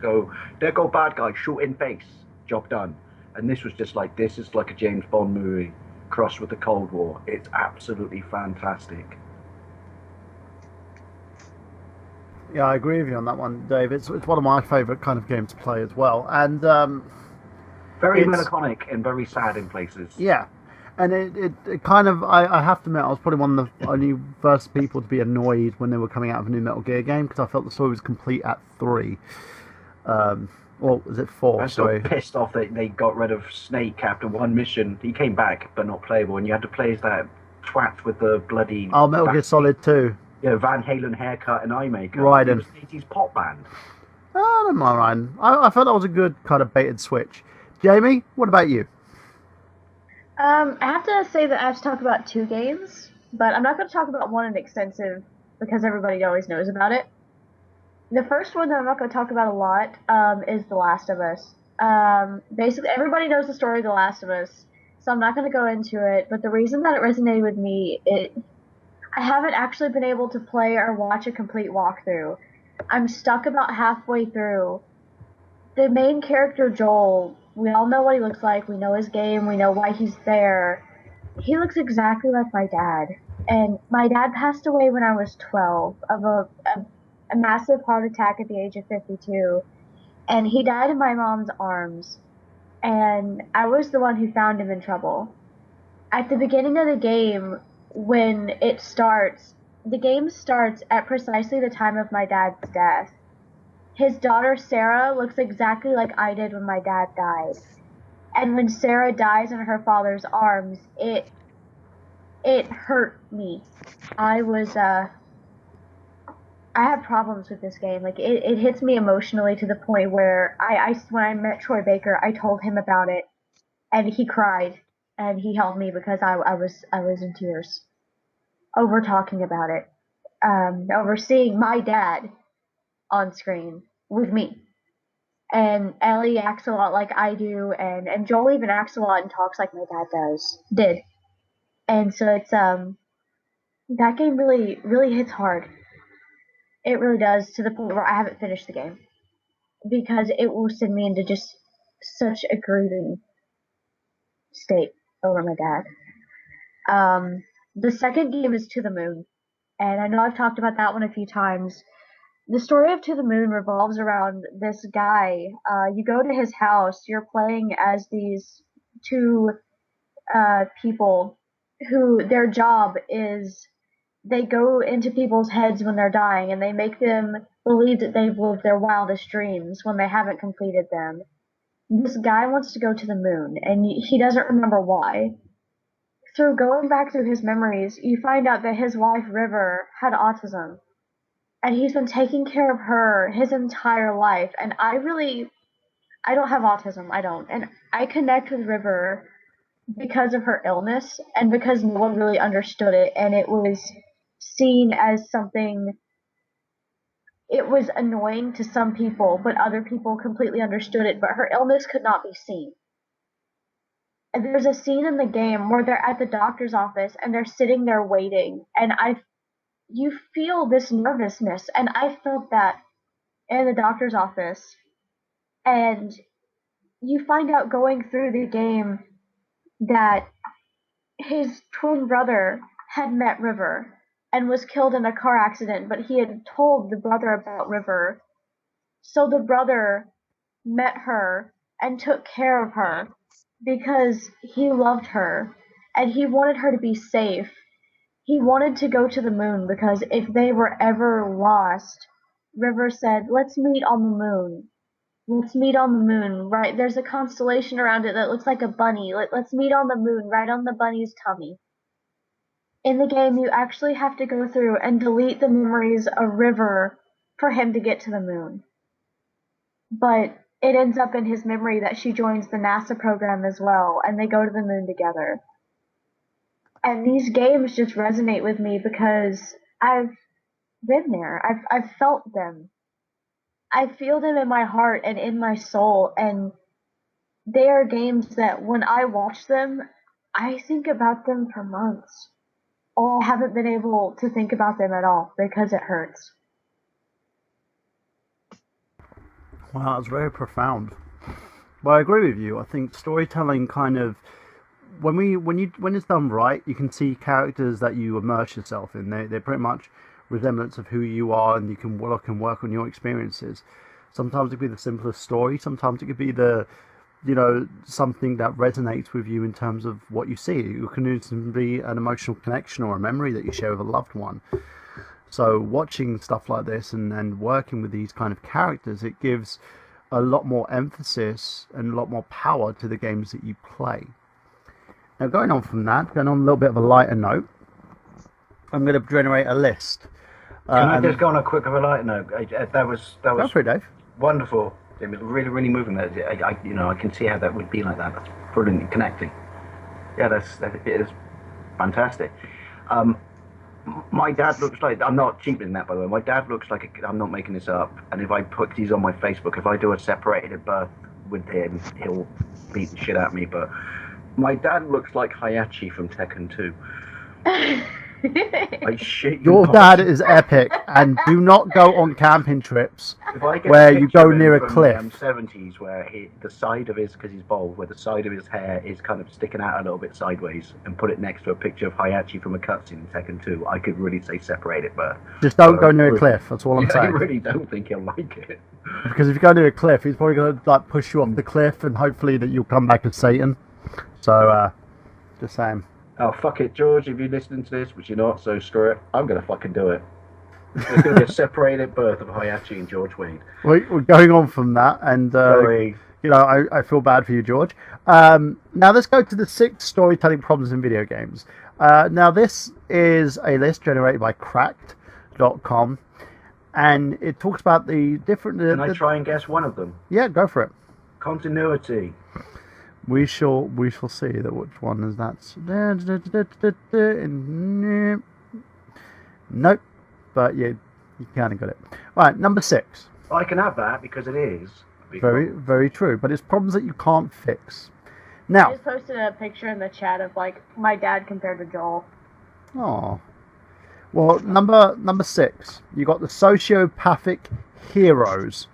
there go bad guy, shoot in face, job done. And this was just like, this is like a James Bond movie crossed with the Cold War. It's absolutely fantastic. Yeah, I agree with you on that one, Dave. It's one of my favourite kind of games to play as well. And very it's melancholic and very sad in places. yeah, and it kind of, I have to admit, I was probably one of the only first people to be annoyed when they were coming out of a new Metal Gear game, because I felt the story was complete at 3. Well, was it 4? I'm so pissed off that they got rid of Snake after one mission. He came back, but not playable, and you had to play as that twat with the bloody... Oh, Metal Gear Solid 2. Yeah, Van Halen haircut and eye makeup. Raiden. It was 80s pop band. I don't mind Raiden. I felt that was a good kind of baited switch. Jamie, what about you? I have to say that I have to talk about 2 games, but I'm not going to talk about one in extensive because everybody always knows about it. The first one that I'm not going to talk about a lot is The Last of Us. Basically, everybody knows the story of The Last of Us, so I'm not going to go into it, but the reason that it resonated with me, I haven't actually been able to play or watch a complete walkthrough. I'm stuck about halfway through. The main character, Joel, we all know what he looks like, we know his game, we know why he's there. He looks exactly like my dad. And my dad passed away when I was 12 of a massive heart attack at the age of 52. And he died in my mom's arms. And I was the one who found him in trouble. At the beginning of the game, when it starts, the game starts at precisely the time of my dad's death. His daughter Sarah looks exactly like I did when my dad died. And when Sarah dies in her father's arms, it hurt me. I have problems with this game. Like it hits me emotionally to the point where when I met Troy Baker, I told him about it, and he cried and he held me because I was in tears over talking about it, over seeing my dad on screen with me. And Ellie acts a lot like I do, and Joel even acts a lot and talks like my dad did. And so it's that game really hits hard. It really does, to the point where I haven't finished the game because it will send me into just such a grieving state over my dad. The second game is To the Moon, and I know I've talked about that one a few times. The story of To the Moon revolves around this guy. You go to his house, you're playing as these 2 people who their job is they go into people's heads when they're dying and they make them believe that they've lived their wildest dreams when they haven't completed them. This guy wants to go to the moon, and he doesn't remember why. Through going back through his memories, you find out that his wife, River, had autism. And he's been taking care of her his entire life. And I don't have autism, I don't. And I connect with River because of her illness and because no one really understood it, and it was seen as something, it was annoying to some people, but other people completely understood it, but her illness could not be seen. And there's a scene in the game where they're at the doctor's office and they're sitting there waiting, and you feel this nervousness, and I felt that in the doctor's office. And you find out going through the game that his twin brother had met River and was killed in a car accident, but he had told the brother about River. So the brother met her and took care of her because he loved her and he wanted her to be safe. He wanted to go to the moon because if they were ever lost, River said, "Let's meet on the moon. Let's meet on the moon, right? There's a constellation around it that looks like a bunny. Let's meet on the moon, right on the bunny's tummy." In the game, you actually have to go through and delete the memories of River for him to get to the moon. But it ends up in his memory that she joins the NASA program as well, and they go to the moon together. And these games just resonate with me because I've been there. I've felt them. I feel them in my heart and in my soul, and they are games that when I watch them, I think about them for months. Or I haven't been able to think about them at all because it hurts. Wow, that's very profound. But I agree with you. I think storytelling kind of when it's done right, you can see characters that you immerse yourself in. They're pretty much resemblance of who you are, and you can work on your experiences. Sometimes it could be the simplest story. Sometimes it could be something that resonates with you in terms of what you see. It can even be an emotional connection or a memory that you share with a loved one. So watching stuff like this and working with these kind of characters, it gives a lot more emphasis and a lot more power to the games that you play. Now going on from that, going on a little bit of a lighter note, I'm going to generate a list. Can I just go on a quick of a lighter note? That was Go for it, Dave. wonderful. It was really, really moving. I can see how that would be like that. That's brilliantly connecting. Yeah, it is fantastic. My dad looks like, I'm not cheapening that, by the way. My dad looks like I'm not making this up. And if I put these on my Facebook, if I do a separated birth with him, he'll beat the shit out of me. But my dad looks like Hayachi from Tekken 2. I shit you Your not. dad is epic, and do not go on camping trips If I get where a you picture go of him near a from cliff. the 70s, where the side of his, because he's bald, where the side of his hair is kind of sticking out a little bit sideways, and put it next to a picture of Hayachi from a cutscene in Tekken 2, I could really say separate it, but Just don't go near a cliff. That's all I'm I saying. really don't think he'll like it. Because if you go near a cliff, he's probably going to push you off the cliff, and hopefully that you'll come back as Satan. So, just saying. Oh, fuck it, George, if you're listening to this, which you're not, so screw it, I'm going to fucking do it. There's going to be a separated birth of Hayachi and George Wade. We're going on from that, and Sorry. I feel bad for you, George. Now let's go to the 6 storytelling problems in video games. Now this is a list generated by Cracked.com, and it talks about the different. Can I try and guess one of them? Yeah, go for it. Continuity. We shall see that which one is that. Nope, but you kind of got it. All right, number 6. I can have that because it is. Very true. But it's problems that you can't fix. I Now, just posted a picture in the chat of like my dad compared to Joel. oh, well, number 6. You got the sociopathic heroes.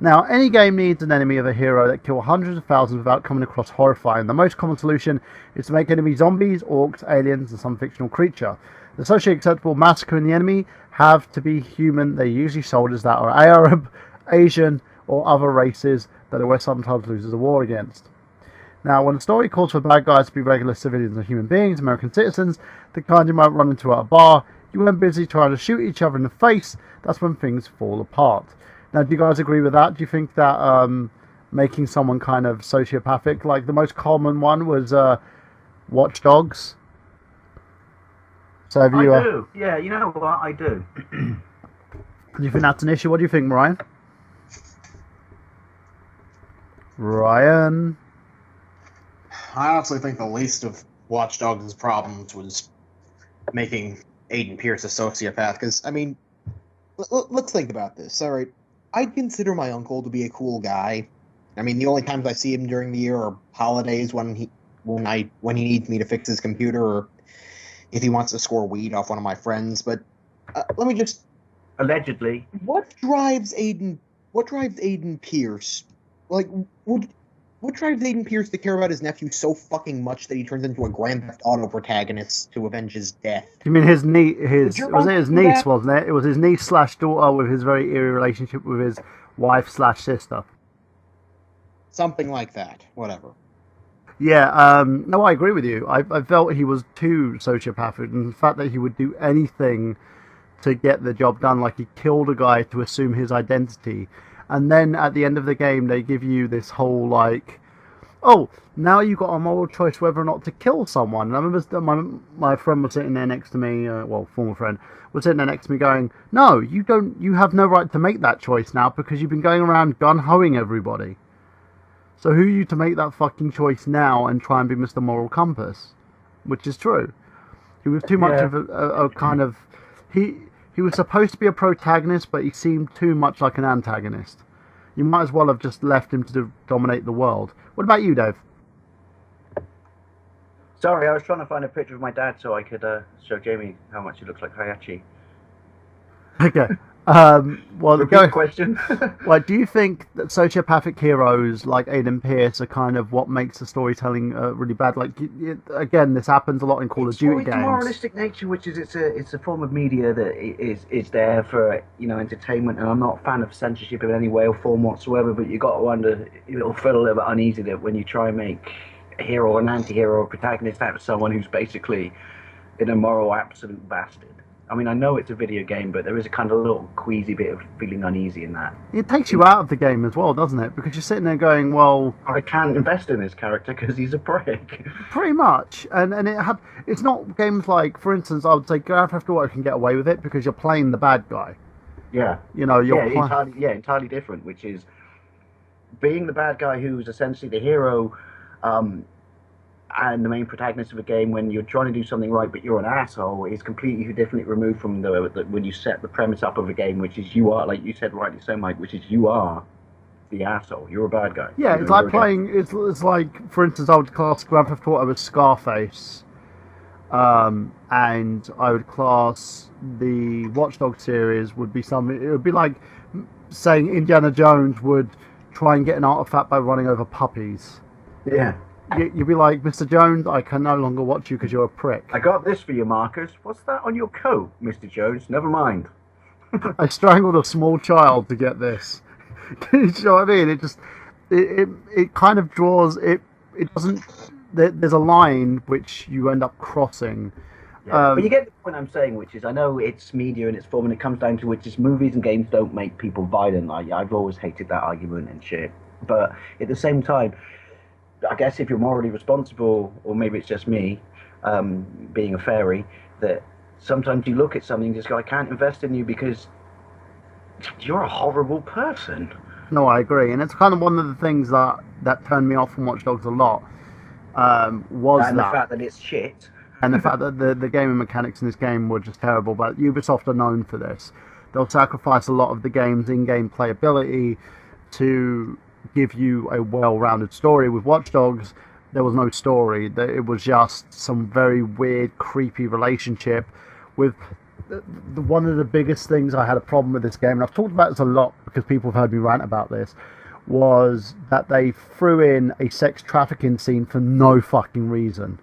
Now, any game needs an enemy of a hero that kill hundreds of thousands without coming across horrifying. The most common solution is to make enemies zombies, orcs, aliens, and some fictional creature. The socially acceptable massacre in the enemy have to be human. They're usually soldiers that are Arab, Asian, or other races that are sometimes losers of war against. Now, when a story calls for bad guys to be regular civilians or human beings, American citizens, the kind you might run into at a bar, you weren't busy trying to shoot each other in the face, that's when things fall apart. Now, do you guys agree with that? Do you think that making someone kind of sociopathic, like the most common one was Watch Dogs? So have you, I do. Yeah, you know what? I do. do you think that's an issue? What do you think, Ryan? Ryan? I honestly think the least of Watch Dogs' problems was making Aiden Pierce a sociopath. Because, I mean, let's think about this. All right, I'd consider my uncle to be a cool guy. I mean, the only times I see him during the year are holidays when he needs me to fix his computer, or if he wants to score weed off one of my friends. But let me just Allegedly. what drives Aiden Pierce like, what drives Aiden Pierce to care about his nephew so fucking much that he turns into a Grand Theft Auto protagonist to avenge his death? You mean his niece? your Was it mom his do niece? that? Wasn't it? It was his niece slash daughter with his very eerie relationship with his wife slash sister. Something like that. Whatever. Yeah, no, I agree with you. I felt he was too sociopathic, and the fact that he would do anything to get the job done, like he killed a guy to assume his identity, and then at the end of the game they give you this whole like, oh, now you got a moral choice whether or not to kill someone. And I remember my friend was sitting there next to me, well, former friend was sitting there next to me, going, "No, you don't. You have no right to make that choice now because you've been going around gun-hoing everybody." So who are you to make that fucking choice now and try and be Mr. Moral Compass? Which is true. He was too much of a kind of... He was supposed to be a protagonist, but he seemed too much like an antagonist. You might as well have just left him to dominate the world. What about you, Dave? Sorry, I was trying to find a picture of my dad so I could show Jamie how much he looks like Hayachi. Okay. Well, Repeat question. Like, do you think that sociopathic heroes like Aiden Pierce are kind of what makes the storytelling really bad? Like, again, this happens a lot in Call of Duty It's games. moralistic nature, which is it's a form of media that is there for entertainment, and I'm not a fan of censorship in any way or form whatsoever. But you got to wonder, it'll feel a little bit uneasy that when you try and make a hero or an anti-hero or protagonist out of someone who's basically an immoral absolute bastard. I mean, I know it's a video game, but there is a kind of little queasy bit of feeling uneasy in that. It takes you out of the game as well, doesn't it? Because you're sitting there going, well, I can't invest in this character because he's a prick. pretty much. And it's not games like, for instance, I would say Grand Theft Auto can get away with it because you're playing the bad guy. Yeah. You know, you're Entirely different, which is being the bad guy who's essentially the hero and the main protagonist of a game when you're trying to do something right but you're an asshole is completely differently removed from the when you set the premise up of a game, which is you are, like you said rightly so, Mike, which is you are the asshole. You're a bad guy. Yeah, it's like playing. It's like, for instance, I would class Grand Theft Auto as Scarface, and I would class the Watch Dogs series would be something. It would be like saying Indiana Jones would try and get an artifact by running over puppies. Yeah. You'd be like, Mr. Jones, I can no longer watch you because you're a prick. I got this for you, Marcus. What's that on your coat, Mr. Jones? Never mind. I strangled a small child to get this. You know what I mean? It just it kind of draws it. It doesn't. There's a line which you end up crossing. Yeah. But you get the point I'm saying, which is I know it's media and it's form, and it comes down to which is movies and games don't make people violent. I've always hated that argument and shit. But at the same time, I guess if you're morally responsible, or maybe it's just me, being a fairy, that sometimes you look at something and just go, I can't invest in you because you're a horrible person. No, I agree, and it's kind of one of the things that turned me off from Watch Dogs a lot. And the fact that it's shit. And the fact that the gaming mechanics in this game were just terrible. But Ubisoft are known for this. They'll sacrifice a lot of the game's in-game playability to give you a well-rounded story. With Watch Dogs, there was no story. It was just some very weird, creepy relationship with one of the biggest things I had a problem with this game, and I've talked about this a lot because people have heard me rant about this, was that they threw in a sex trafficking scene for no fucking reason.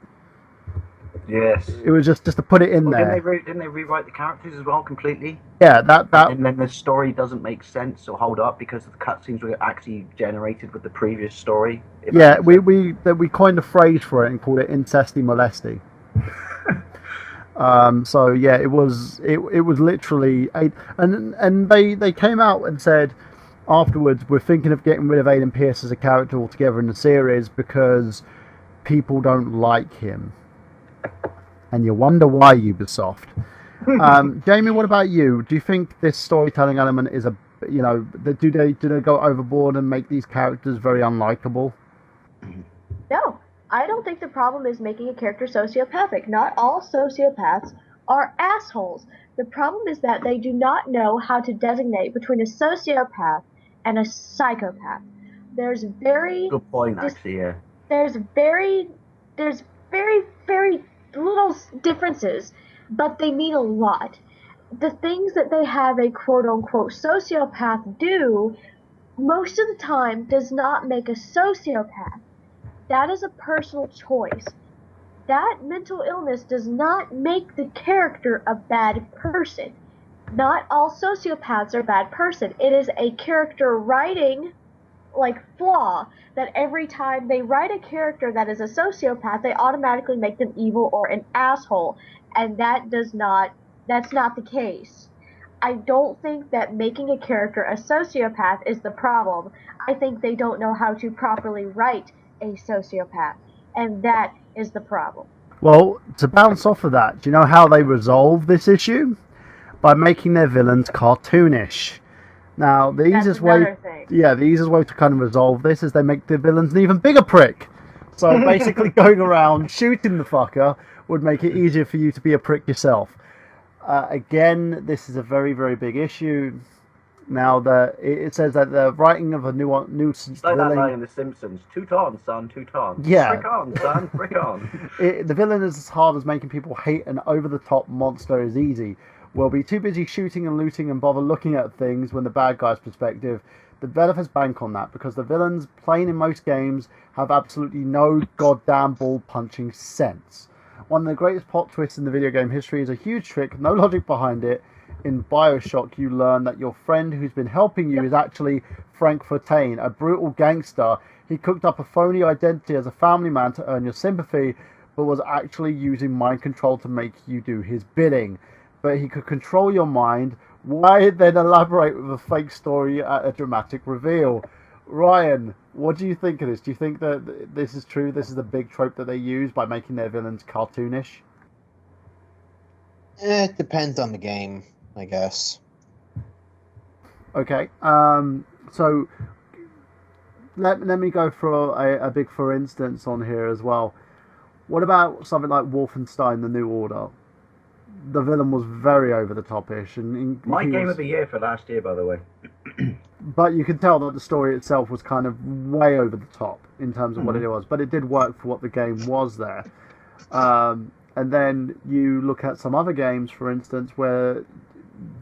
Yes. It was just to put it in there. Didn't they rewrite the characters as well completely? Yeah, that. And then the story doesn't make sense or hold up because the cutscenes were actually generated with the previous story. Yeah, we coined a phrase for it and called it incesty molesty. So yeah, it was literally and they came out and said afterwards, we're thinking of getting rid of Aiden Pierce as a character altogether in the series because people don't like him. And you wonder why, Ubisoft. Jamie, what about you? Do you think this storytelling element is do they go overboard and make these characters very unlikable? No, I don't think the problem is making a character sociopathic. Not all sociopaths are assholes. The problem is that they do not know how to designate between a sociopath and a psychopath. There's very good point, actually. Yeah. There's very little differences, but they mean a lot. The things that they have a quote-unquote sociopath do most of the time does not make a sociopath. That is a personal choice. That mental illness does not make the character a bad person. Not all sociopaths are a bad person. It is a character writing flaw that every time they write a character that is a sociopath, they automatically make them evil or an asshole, and that's not the case. I don't think that making a character a sociopath is the problem. I think they don't know how to properly write a sociopath, and that is the problem. Well, to bounce off of that, do you know how they resolve this issue? By making their villains cartoonish. Now, the easiest way to kind of resolve this is they make the villains an even bigger prick. So basically going around shooting the fucker would make it easier for you to be a prick yourself. Again, this is a very, very big issue. Now, it says that the writing of a new Like that line in The Simpsons, toot on, son, toot on. Yeah. Frick on, son, frick on. The villain is as hard as making people hate an over-the-top monster is easy. We'll be too busy shooting and looting and bother looking at things when the bad guy's perspective. The developers bank on that because the villains, playing in most games, have absolutely no goddamn ball-punching sense. One of the greatest plot twists in the video game history is a huge trick, no logic behind it. In Bioshock, you learn that your friend who's been helping you is actually Frank Fontaine, a brutal gangster. He cooked up a phony identity as a family man to earn your sympathy, but was actually using mind control to make you do his bidding. But he could control your mind. Why then elaborate with a fake story at a dramatic reveal? Ryan, what do you think of this? Do you think that this is true? This is the big trope that they use by making their villains cartoonish? It depends on the game, I guess. Okay. So let me go for a big for instance on here as well. What about something like Wolfenstein: The New Order? The villain was very over the top-ish, and My game of the year for last year, by the way. But you can tell that the story itself was kind of way over the top in terms of what it was, but it did work for what the game was there. And then you look at some other games, for instance, where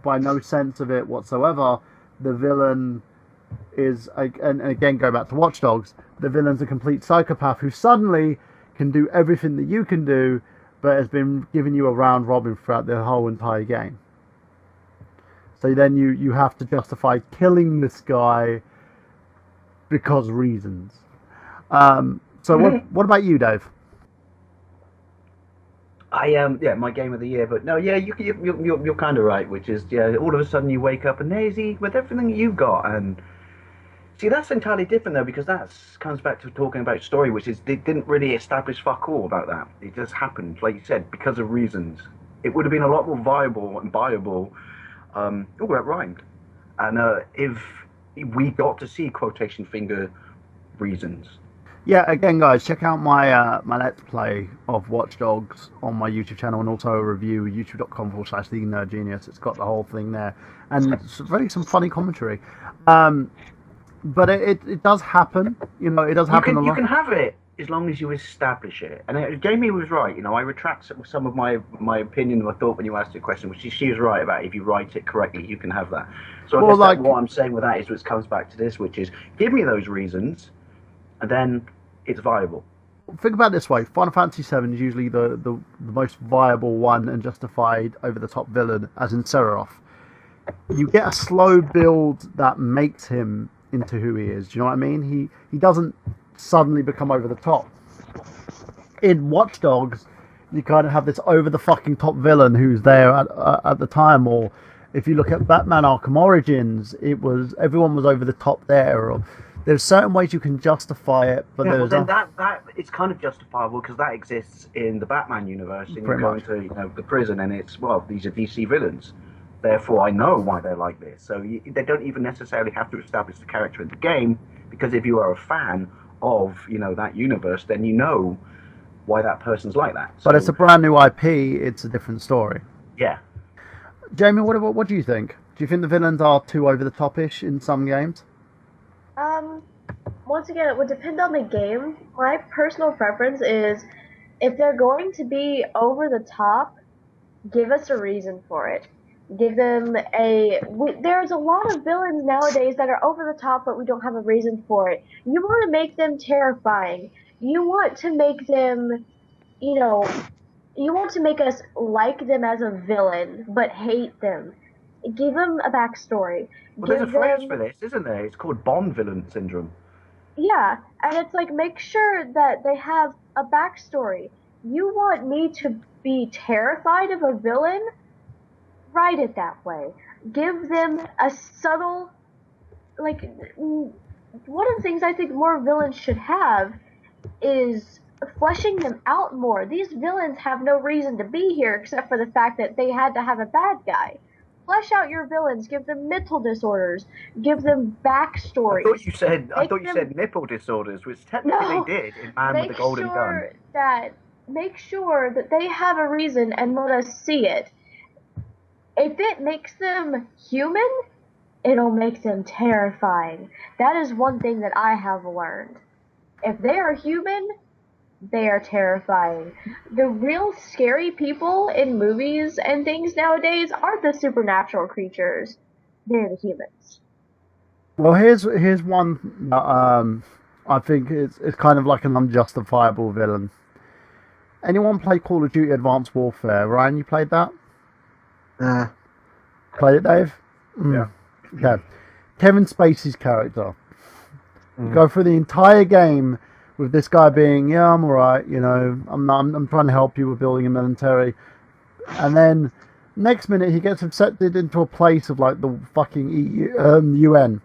by no sense of it whatsoever, the villain is, and again, go back to Watch Dogs, the villain's a complete psychopath who suddenly can do everything that you can do, but has been giving you a round robin throughout the whole entire game. So then you have to justify killing this guy because reasons. So what about you, Dave? My game of the year, but no, yeah, you're kind of right, which is, all of a sudden you wake up and there's he with everything that you've got, and see, that's entirely different though, because that comes back to talking about story, which is they didn't really establish fuck all about that. It just happened, like you said, because of reasons. It would have been a lot more viable and buyable. That rhymed. And if we got to see quotation finger reasons. Yeah, again, guys, check out my my Let's Play of Watch Dogs on my YouTube channel, and also a review, youtube.com/TheNerdGenius. It's got the whole thing there, and it's really some funny commentary. But it does happen, it does happen a lot. You can have it as long as you establish it. And Jamie was right, I retract some of my opinion and my thought when you asked the question, which she was right about. If you write it correctly, you can have that. So I guess what I'm saying with that is, which comes back to this, which is, give me those reasons, and then it's viable. Think about it this way: Final Fantasy VII is usually the most viable one and justified over-the-top villain, as in Sephiroth. You get a slow build that makes him into who he is. Do you know what I mean? He doesn't suddenly become over the top. In Watch Dogs, you kind of have this over the fucking top villain who's there at the time. Or if you look at Batman Arkham Origins, everyone was over the top there. Or there's certain ways you can justify it, but that it's kind of justifiable because that exists in the Batman universe. And you go into the prison, and it's these are DC villains. Therefore, I know why they're like this. So they don't even necessarily have to establish the character in the game, because if you are a fan of that universe, then you know why that person's like that. So, but it's a brand new IP. It's a different story. Yeah. Jamie, what do you think? Do you think the villains are too over the top-ish in some games? Once again, it would depend on the game. My personal preference is, if they're going to be over the top, give us a reason for it. Give them there's a lot of villains nowadays that are over the top, but we don't have a reason for it. You want to make them terrifying. You want to make them, you know, you want to make us like them as a villain, but hate them. Give them a backstory. Well, there's a Give phrase them, for this, isn't there? It's called Bond villain syndrome. yeah, and it's like, make sure that they have a backstory. You want me to be terrified of a villain? Write it that way. Give them a subtle, like, one of the things I think more villains should have is fleshing them out more. These villains have no reason to be here except for the fact that they had to have a bad guy. Flesh out your villains. Give them mental disorders. Give them backstories. I thought you said nipple disorders, which technically No. they did in Man with the Golden Gun. Make sure that they have a reason and let us see it. If it makes them human, it'll make them terrifying. That is one thing that I have learned. If they are human, they are terrifying. The real scary people in movies and things nowadays aren't the supernatural creatures. They're the humans. Well, here's one that I think it's kind of like an unjustifiable villain. Anyone play Call of Duty Advanced Warfare? Ryan, you played that? Played it, Dave? Yeah. Okay. Kevin Spacey's character. You go through the entire game with this guy being, yeah, I'm alright, you know, I'm trying to help you with building a military. And then next minute he gets accepted into a place of like the fucking UN.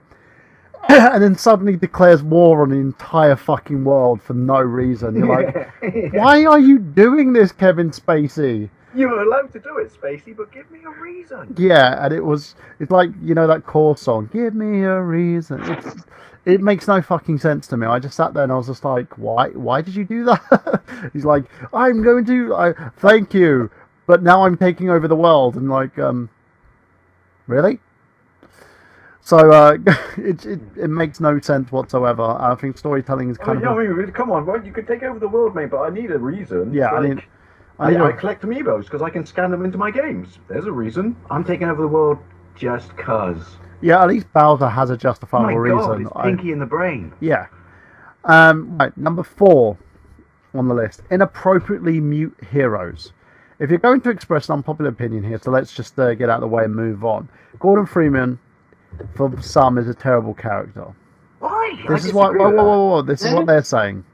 And then suddenly declares war on the entire fucking world for no reason. You're like, why are you doing this, Kevin Spacey? You were allowed to do it, Spacey, but give me a reason. Yeah, and it's like, you know, that core song, give me a reason. It makes no fucking sense to me. I just sat there and I was just like, why did you do that? He's like, thank you, but now I'm taking over the world. And like, really? So it makes no sense whatsoever. I think storytelling is kind of... come on, well, you could take over the world, mate, but I need a reason. Yeah, I collect amiibos because I can scan them into my games. There's a reason. I'm taking over the world just cuz. Yeah, at least Bowser has a justifiable Oh my God, reason. it's Pinky in the brain. Yeah. Right, number 4 on the list. Inappropriately mute heroes. If you're going to express an unpopular opinion here, so let's just get out of the way and move on. Gordon Freeman, for some, is a terrible character. Why? This is what... Whoa. This is what they're saying.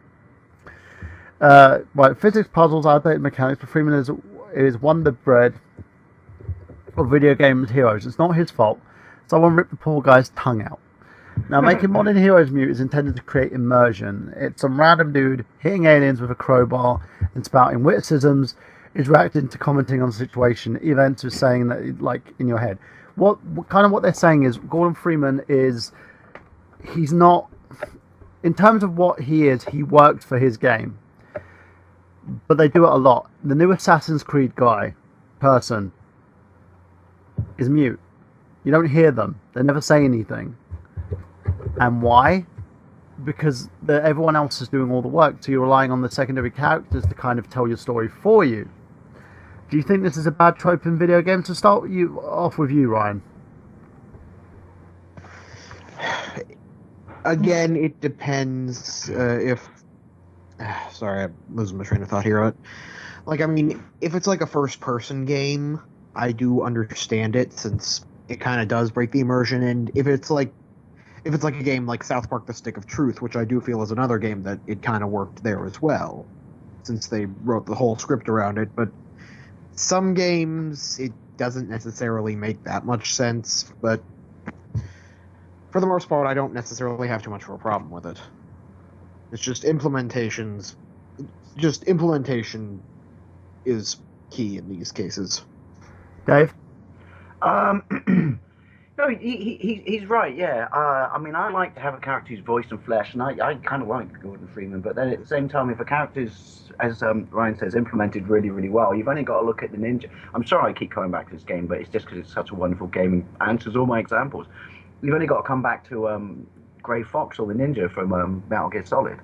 Right, physics, puzzles, outdated mechanics, but Freeman is wonder bread of video games heroes. It's not his fault. Someone ripped the poor guy's tongue out. Now, making modern heroes mute is intended to create immersion. It's some random dude hitting aliens with a crowbar and spouting witticisms, is reacting to commenting on the situation, events, is saying that, like, in your head. What they're saying is Gordon Freeman he's not, in terms of what he is, he worked for his game. But they do it a lot. The new Assassin's Creed person is mute. You don't hear them. They never say anything. And why? Because everyone else is doing all the work, so you're relying on the secondary characters to kind of tell your story for you. Do you think this is a bad trope in video games? To start off with you, Ryan. Again, it depends if... Sorry, I'm losing my train of thought here. Like, I mean, if it's like a first-person game, I do understand it, since it kind of does break the immersion. And if it's like a game like South Park: The Stick of Truth, which I do feel is another game that it kind of worked there as well, since they wrote the whole script around it. But some games, it doesn't necessarily make that much sense. But for the most part, I don't necessarily have too much of a problem with it. It's just implementation is key in these cases. Dave? No, he's right, yeah. I mean, I like to have a character who's voice and flesh, and I kind of like Gordon Freeman, but then at the same time, if a character's, as Ryan says, implemented really, really well, you've only got to look at the ninja. I'm sorry I keep coming back to this game, but it's just because it's such a wonderful game and answers all my examples. You've only got to come back to Grey Fox or the ninja from Metal Gear Solid,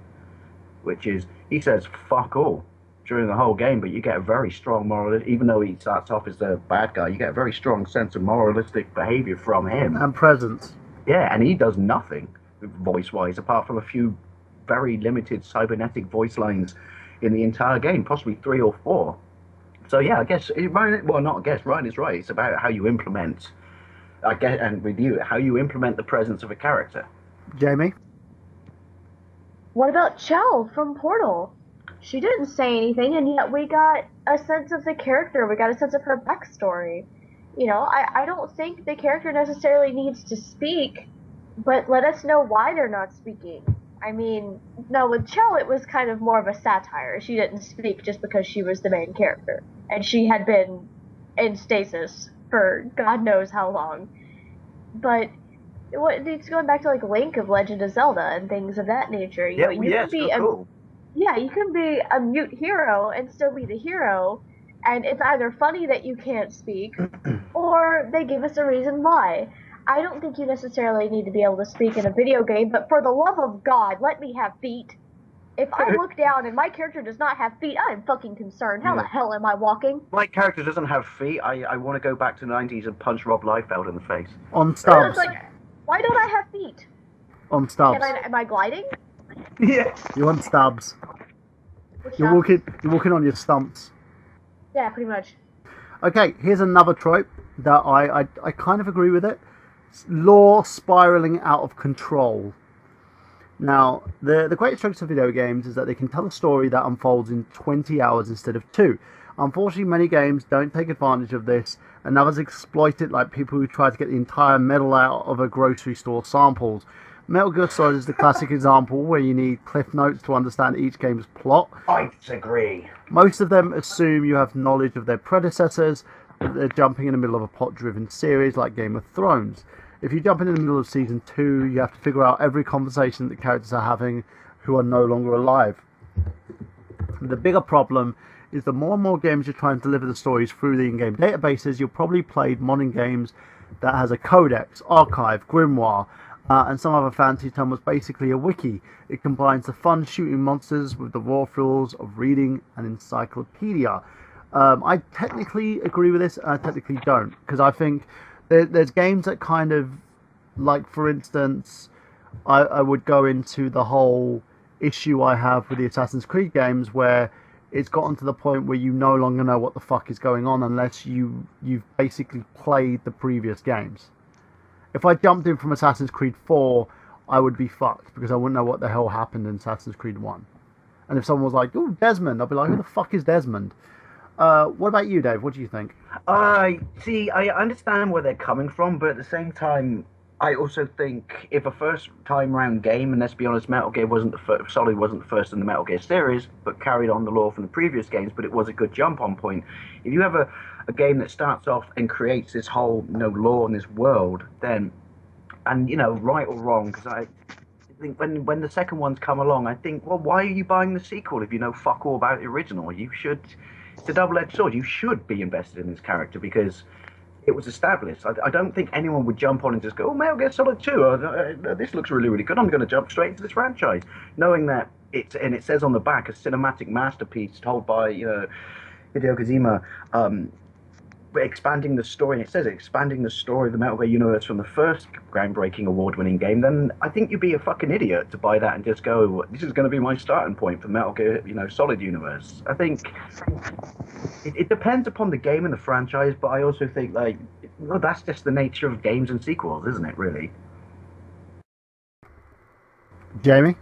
which is, he says, fuck all. during the whole game, but you get a very strong moral. Even though he starts off as the bad guy, you get a very strong sense of moralistic behavior from him. And presence. Yeah, and he does nothing voice-wise apart from a few very limited cybernetic voice lines in the entire game, possibly 3 or 4. So yeah, I guess Ryan is right. It's about how you implement. I guess, and with you, how you implement the presence of a character. Jamie? What about Chell from Portal? She didn't say anything, and yet we got a sense of the character. We got a sense of her backstory. You know, I don't think the character necessarily needs to speak, but let us know why they're not speaking. I mean, no, with Chell, it was kind of more of a satire. She didn't speak just because she was the main character. And she had been in stasis for God knows how long. But it's going back to, like, Link of Legend of Zelda and things of that nature. You know, you can be cool. Yeah, you can be a mute hero and still be the hero, and it's either funny that you can't speak, or they give us a reason why. I don't think you necessarily need to be able to speak in a video game, but for the love of God, let me have feet. If I look down and my character does not have feet, I'm fucking concerned. How the hell am I walking? My character doesn't have feet. I want to go back to the 90s and punch Rob Liefeld in the face. On stubs. It's like, why don't I have feet? On stubs. Am I gliding? Yeah. You're on stubs. Which You're walking on your stumps. Yeah, pretty much. Okay, here's another trope that I kind of agree with it. Lore spiraling out of control. Now, the great strengths of video games is that they can tell a story that unfolds in 20 hours instead of 2. Unfortunately, many games don't take advantage of this, and others exploit it, like people who try to get the entire metal out of a grocery store samples. Metal Gear Solid is the classic example where you need cliff notes to understand each game's plot. I disagree. Most of them assume you have knowledge of their predecessors, that they're jumping in the middle of a plot-driven series like Game of Thrones. If you jump in the middle of Season 2, you have to figure out every conversation that the characters are having who are no longer alive. The bigger problem is the more and more games you're trying to deliver the stories through the in-game databases, you'll probably played modern games that has a codex, archive, grimoire, and some other fancy term was basically a wiki. It combines the fun shooting monsters with the raw thrills of reading an encyclopedia. I technically agree with this, and I technically don't, because I think there's games that kind of, like for instance, I would go into the whole issue I have with the Assassin's Creed games where it's gotten to the point where you no longer know what the fuck is going on unless you've basically played the previous games. If I jumped in from Assassin's Creed 4, I would be fucked because I wouldn't know what the hell happened in Assassin's Creed 1. And if someone was like, "Oh, Desmond," I'd be like, "Who the fuck is Desmond?" What about you, Dave? What do you think? I understand where they're coming from, but at the same time, I also think if a first-time round game, and let's be honest, Metal Gear Solid wasn't the first in the Metal Gear series, but carried on the lore from the previous games, but it was a good jump-on point. If you have a game that starts off and creates this whole, lore in this world, then, and, right or wrong, because I think when the second one's come along, I think, well, why are you buying the sequel if you know fuck all about the original? You should, it's a double-edged sword, you should be invested in this character, because it was established. I don't think anyone would jump on and just go, "Oh, Metal Gear Solid 2, this looks really, really good. I'm going to jump straight into this franchise," knowing that it says on the back a cinematic masterpiece told by Hideo Kojima, expanding the story. And it says expanding the story of the Metal Gear universe from the first groundbreaking award-winning game. Then I think you'd be a fucking idiot to buy that and just go, "This is going to be my starting point for Metal Gear, Solid universe." I think it depends upon the game and the franchise, but I also think that's just the nature of games and sequels, isn't it? Really. Jamie?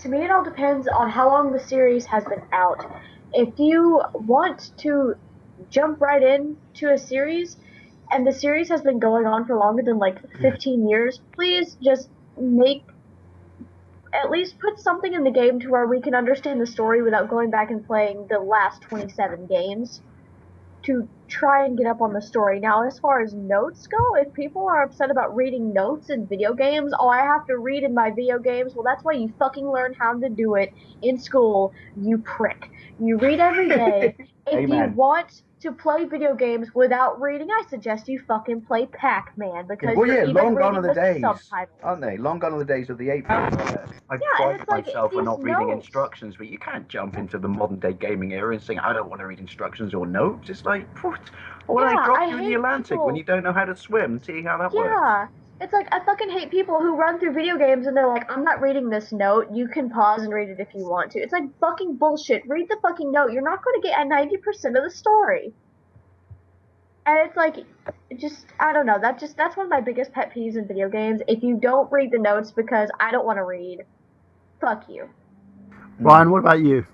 To me, it all depends on how long the series has been out. If you want to jump right into a series, and the series has been going on for longer than 15 years, please just at least put something in the game to where we can understand the story without going back and playing the last 27 games to try and get up on the story. Now, as far as notes go, if people are upset about reading notes in video games, I have to read in my video games, well, that's why you fucking learn how to do it in school, you prick. You read every day. If Amen. you want to play video games without reading, I suggest you fucking play Pac-Man because Well, you're yeah, even long gone reading are the days, subtitles. aren't they? Long gone are the days of the 8-bit. I and pride it's like, myself on these not reading notes- instructions, but you can't jump into the modern day gaming era and saying, I don't want to read instructions or notes. It's like, what? Or when Yeah, they drop I you in the hate Atlantic people- when you don't know how to swim, see how that works. Yeah. It's like, I fucking hate people who run through video games and they're like, I'm not reading this note, you can pause and read it if you want to. It's like fucking bullshit. Read the fucking note. You're not going to get 90% of the story. And it's like, I don't know, that's one of my biggest pet peeves in video games. If you don't read the notes because I don't want to read, fuck you. Ryan, what about you?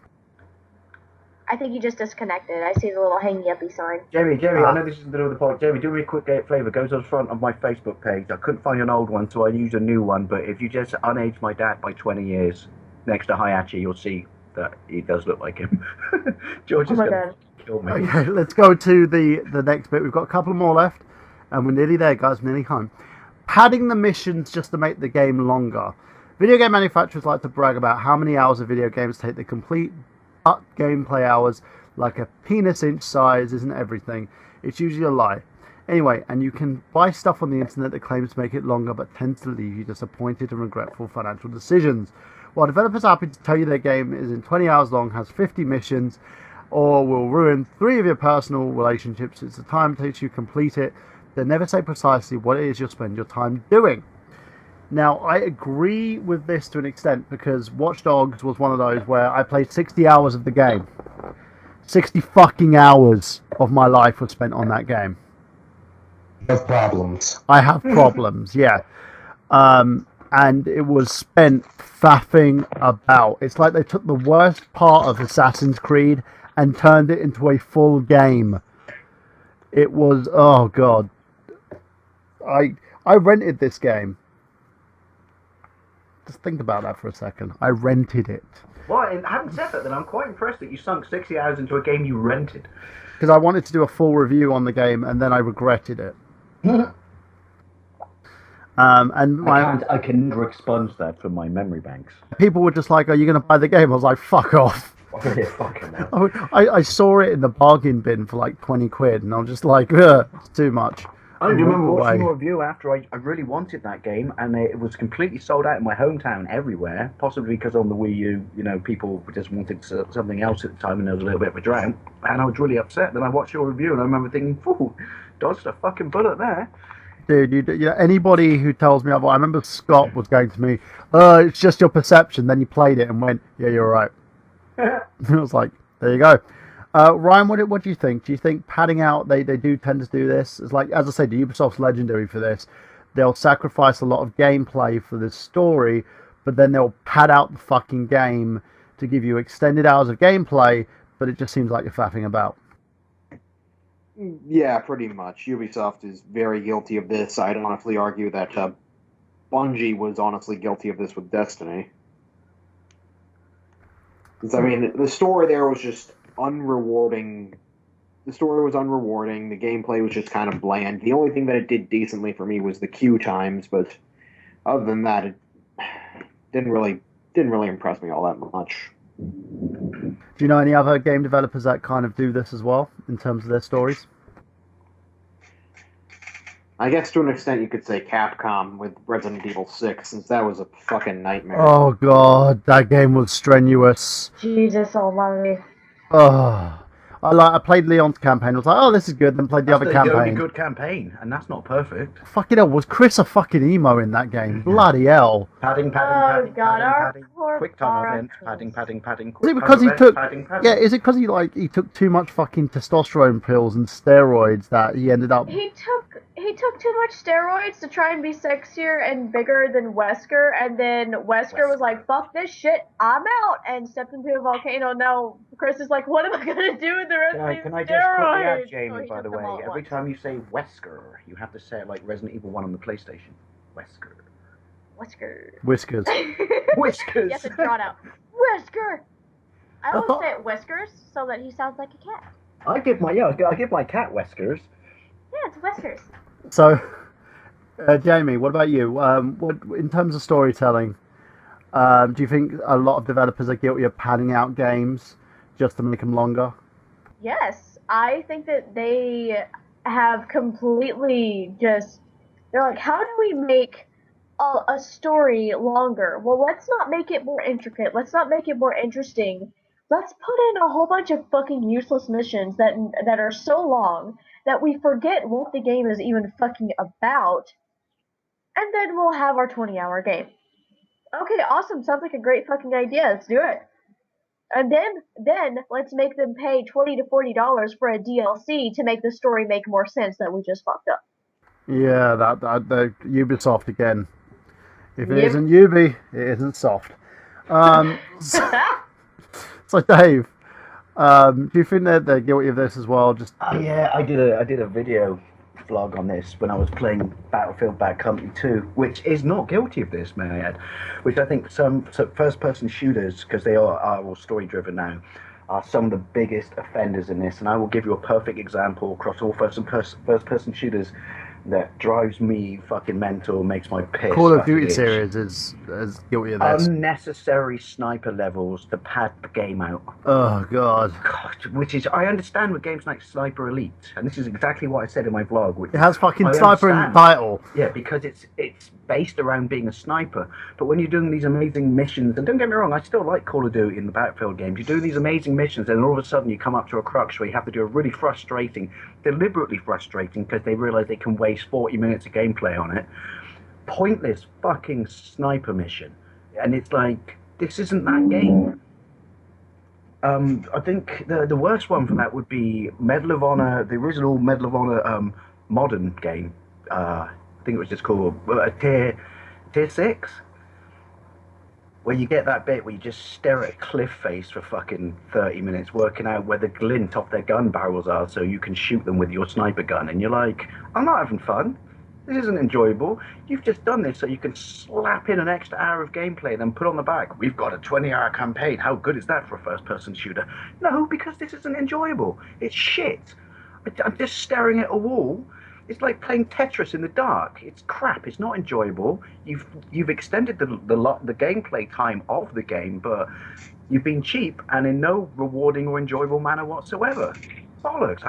I think you just disconnected. I see the little hangy uppy sign. Jamie, I know this is the middle of the pod. Jamie, do me a quick favour. Go to the front of my Facebook page. I couldn't find an old one, so I used a new one. But if you just unage my dad by 20 years next to Hayachi, you'll see that he does look like him. George is Oh my going god. to kill me. Okay, let's go to the next bit. We've got a couple more left, and we're nearly there, guys. Nearly home. Padding the missions just to make the game longer. Video game manufacturers like to brag about how many hours of video games take to complete, but gameplay hours, like a penis inch size, isn't everything. It's usually a lie. Anyway, and you can buy stuff on the internet that claims to make it longer, but tends to leave you disappointed and regretful financial decisions. While developers are happy to tell you their game is in 20 hours long, has 50 missions, or will ruin 3 of your personal relationships, it's the time it takes you to complete it, they never say precisely what it is you'll spend your time doing. Now, I agree with this to an extent, because Watch Dogs was one of those where I played 60 hours of the game. 60 fucking hours of my life was spent on that game. You have problems. I have problems, yeah. And it was spent faffing about. It's like they took the worst part of Assassin's Creed and turned it into a full game. It was, oh god. I rented this game. Just think about that for a second. I rented it. Well, and having said that, then I'm quite impressed that you sunk 60 hours into a game you rented. Because I wanted to do a full review on the game, and then I regretted it. And I can never expunge that from my memory banks. people were just like, are you going to buy the game? I was like, fuck off. Yeah, fucking hell. I saw it in the bargain bin for like 20 quid, and I was just like, ugh, it's too much. I remember walked watching away. your review after I really wanted that game, and it was completely sold out in my hometown everywhere, possibly because on the Wii U, people just wanted something else at the time, and there was a little bit of a drought, and I was really upset. Then I watched your review, and I remember thinking, "Ooh, dodged a fucking bullet there." Dude, anybody who tells me otherwise, I remember Scott was going to me, it's just your perception. Then he played it and went, yeah, you're right. I was like, there you go. Ryan, what do you think? Do you think padding out, they do tend to do this? It's like, as I said, Ubisoft's legendary for this. They'll sacrifice a lot of gameplay for this story, but then they'll pad out the fucking game to give you extended hours of gameplay, but it just seems like you're faffing about. Yeah, pretty much. Ubisoft is very guilty of this. I'd honestly argue that Bungie was honestly guilty of this with Destiny. 'Cause, I mean, the story there was just unrewarding. The story was unrewarding. The gameplay was just kind of bland. The only thing that it did decently for me was the queue times, but other than that, it didn't really impress me all that much. Do you know any other game developers that kind of do this as well, in terms of their stories? I guess to an extent you could say Capcom with Resident Evil 6, since that was a fucking nightmare. Oh god, that game was strenuous. Jesus almighty. Oh, I played Leon's campaign. I was like, oh, this is good. Then played the other That's the only campaign. good campaign, and that's not perfect. Fucking hell, was Chris a fucking emo in that game? Bloody hell. Padding, Oh, God, our padding. poor Quick time Barra. events, padding. Is Quick it because time he events, took? padding. Yeah, is it because he took too much fucking testosterone pills and steroids that he ended up? He took too much steroids to try and be sexier and bigger than Wesker, and then Wesker was like, fuck this shit, I'm out, and stepped into a volcano. Now Chris is like, what am I gonna do with the rest of these Can I steroids? just quickly add, So Jamie, he by took the them way, all at every once. time you say Wesker, you have to say it like Resident Evil 1 on the PlayStation. Wesker. Wesker. Whiskers. Whiskers! Yes, it's drawn out. Wesker! I always say it Whiskers so that he sounds like a cat. I give my cat whiskers. Yeah, it's Whiskers. So, Jamie, what about you? What in terms of storytelling? Do you think a lot of developers are guilty of padding out games just to make them longer? Yes, I think that they have completely just. They're like, how do we make a story longer? Well, let's not make it more intricate. Let's not make it more interesting. Let's put in a whole bunch of fucking useless missions that are so long that we forget what the game is even fucking about, and then we'll have our 20-hour game. Okay, awesome. Sounds like a great fucking idea. Let's do it. And then let's make them pay $20 to $40 for a DLC to make the story make more sense that we just fucked up. Yeah, the Ubisoft again. If it Yep. isn't Ubi, it isn't soft. So Dave, do you think that they're guilty of this as well? Just Yeah, I did a video vlog on this when I was playing Battlefield Bad Company 2, which is not guilty of this, may I add. Which I think some first-person shooters, because they are all story-driven now, are some of the biggest offenders in this. And I will give you a perfect example across all first-person shooters that drives me fucking mental, makes my piss. Call of fucking Duty itch. series is guilty of this. Unnecessary sniper levels to pad the game out. Oh god, God, which is, I understand with games like Sniper Elite, and this is exactly what I said in my vlog. Which it has fucking I sniper in the understand. title. Yeah, because it's based around being a sniper. But when you're doing these amazing missions, and don't get me wrong, I still like Call of Duty in the Battlefield games. You do these amazing missions, and all of a sudden you come up to a crux where you have to do a really frustrating, deliberately frustrating, because they realise they can waste 40 minutes of gameplay on it, pointless fucking sniper mission. And it's like, this isn't that game. I think the worst one for that would be Medal of Honor, the original Medal of Honor modern game. I think it was just called Tier 6, where you get that bit where you just stare at a cliff face for fucking 30 minutes, working out where the glint off their gun barrels are so you can shoot them with your sniper gun. And you're like, I'm not having fun. This isn't enjoyable. You've just done this so you can slap in an extra hour of gameplay and then put on the back, we've got a 20-hour campaign. How good is that for a first-person shooter? No, because this isn't enjoyable. It's shit. I'm just staring at a wall. It's like playing Tetris in the dark. It's crap. It's not enjoyable. You've extended the gameplay time of the game, but you've been cheap and in no rewarding or enjoyable manner whatsoever. Bollocks.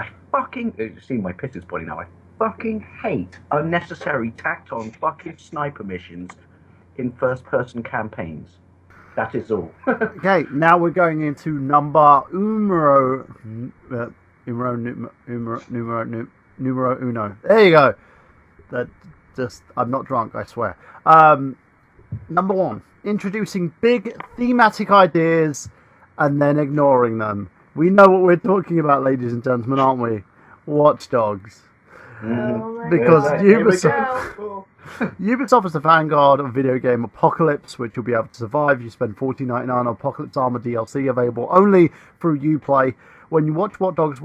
You see my piss is pointing now. I fucking hate unnecessary tacked on fucking sniper missions in first-person campaigns. That is all. Okay, now we're going into numero uno. There you go. I'm not drunk, I swear. Number one, introducing big thematic ideas and then ignoring them. We know what we're talking about, ladies and gentlemen, aren't we? Watch Dogs. Because Ubisoft is the vanguard of video game Apocalypse, which you'll be able to survive. You spend $14.99 on Apocalypse Armor DLC, available only through Uplay. When Watch Dogs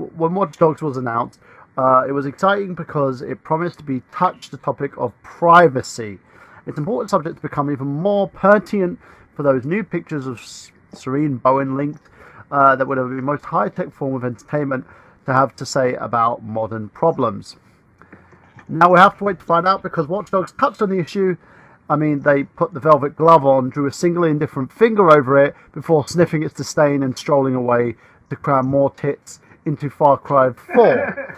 was announced, it was exciting because it promised to touch the topic of privacy. It's an important subject to become even more pertinent for those new pictures of Serene Bowen linked that would have been the most high-tech form of entertainment to have to say about modern problems. Now we have to wait to find out, because Watch Dogs touched on the issue. I mean, they put the velvet glove on, drew a single indifferent finger over it before sniffing its disdain and strolling away to cram more tits into Far Cry 4.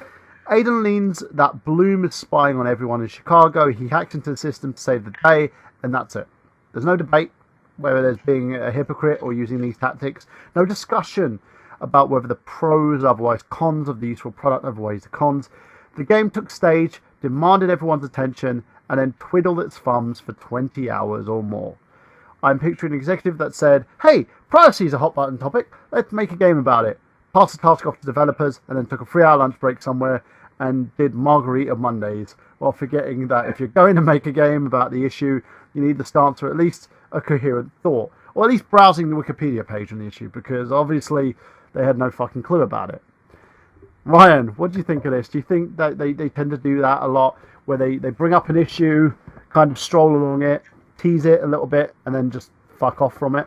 Aiden leans that Bloom is spying on everyone in Chicago. He hacks into the system to save the day, and that's it. There's no debate whether there's being a hypocrite or using these tactics. No discussion about whether the pros, otherwise cons, of the useful product outweighs the cons. The game took stage, demanded everyone's attention, and then twiddled its thumbs for 20 hours or more. I'm picturing an executive that said, hey, privacy is a hot button topic, let's make a game about it. Passed the task off to developers, and then took a 3-hour lunch break somewhere and did Margarita Mondays, while forgetting that if you're going to make a game about the issue, you need the stance or at least a coherent thought, or at least browsing the Wikipedia page on the issue, because obviously they had no fucking clue about it. Ryan, what do you think of this? Do you think that they tend to do that a lot, where they bring up an issue, kind of stroll along it, tease it a little bit, and then just fuck off from it?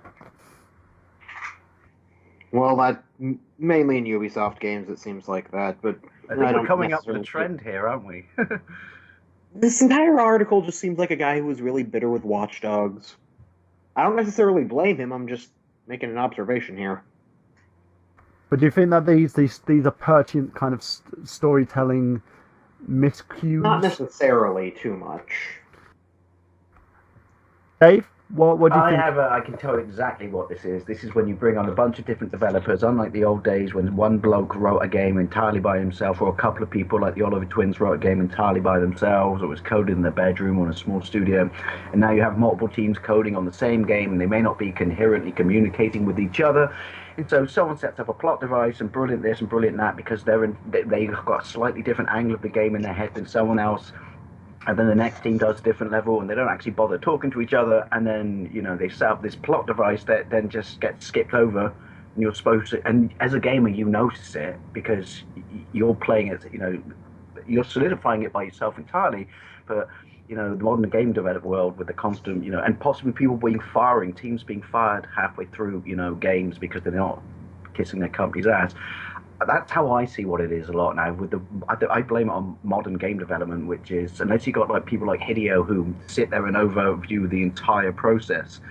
Well, that mainly in Ubisoft games it seems like that, but I think we're coming up with a trend here, aren't we? This entire article just seems like a guy who was really bitter with Watch Dogs. I don't necessarily blame him, I'm just making an observation here. But do you think that these are pertinent kind of storytelling miscues? Not necessarily too much. Dave, what do you think? I can tell exactly what this is. This is when you bring on a bunch of different developers, unlike the old days when one bloke wrote a game entirely by himself, or a couple of people like the Oliver Twins wrote a game entirely by themselves, or was coded in their bedroom or in a small studio. And now you have multiple teams coding on the same game, and they may not be coherently communicating with each other. And so someone sets up a plot device and brilliant this and brilliant that because they've got a slightly different angle of the game in their head than someone else. And then the next team does a different level, and they don't actually bother talking to each other. And then, you know, they set up this plot device that then just gets skipped over. And you're supposed to, and as a gamer, you notice it because you're playing it. You know, you're solidifying it by yourself entirely. But you know, the modern game development world with the constant, you know, and possibly people teams being fired halfway through, you know, games because they're not kissing their company's ass. That's how I see what it is a lot now. I blame it on modern game development, which is, unless you got like people like Hideo who sit there and overview the entire process,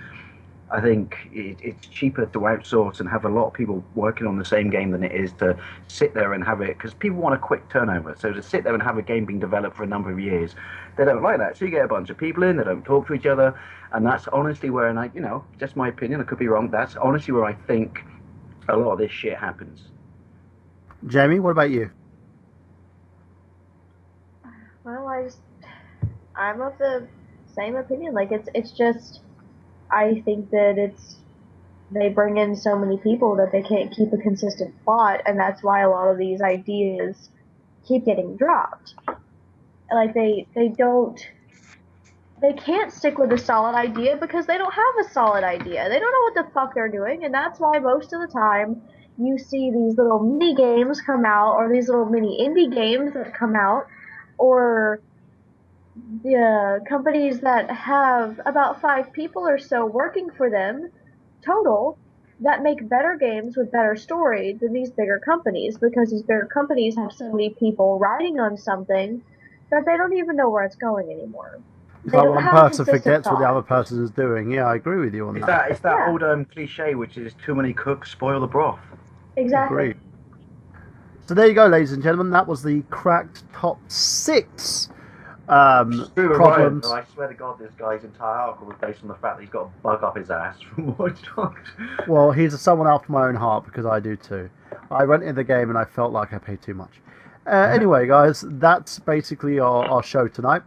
I think it's cheaper to outsource and have a lot of people working on the same game than it is to sit there and have it, because people want a quick turnover. So to sit there and have a game being developed for a number of years, they don't like that. So you get a bunch of people in, they don't talk to each other, and that's honestly where, and you know, just my opinion, I could be wrong, that's honestly where I think a lot of this shit happens. Jamie, what about you? Well, I'm of the same opinion. Like, it's just, I think that they bring in so many people that they can't keep a consistent plot, and that's why a lot of these ideas keep getting dropped. Like, they can't stick with a solid idea because they don't have a solid idea. They don't know what the fuck they're doing, and that's why most of the time you see these little mini games come out, or these little mini indie games that come out, or the companies that have about 5 people or so working for them total that make better games with better story than these bigger companies, because these bigger companies have so many people writing on something that they don't even know where it's going anymore. It's like one person forgets what the other person is doing. Yeah, I agree with you on that. It's that old cliche, which is too many cooks spoil the broth. Exactly. Agreed. So there you go, ladies and gentlemen. That was the cracked top 6 problems. I swear to God, this guy's entire article was based on the fact that he's got a bug up his ass from Watch Dogs. Well, he's someone after my own heart, because I do too. I went in the game and I felt like I paid too much. Anyway, guys, that's basically our show tonight.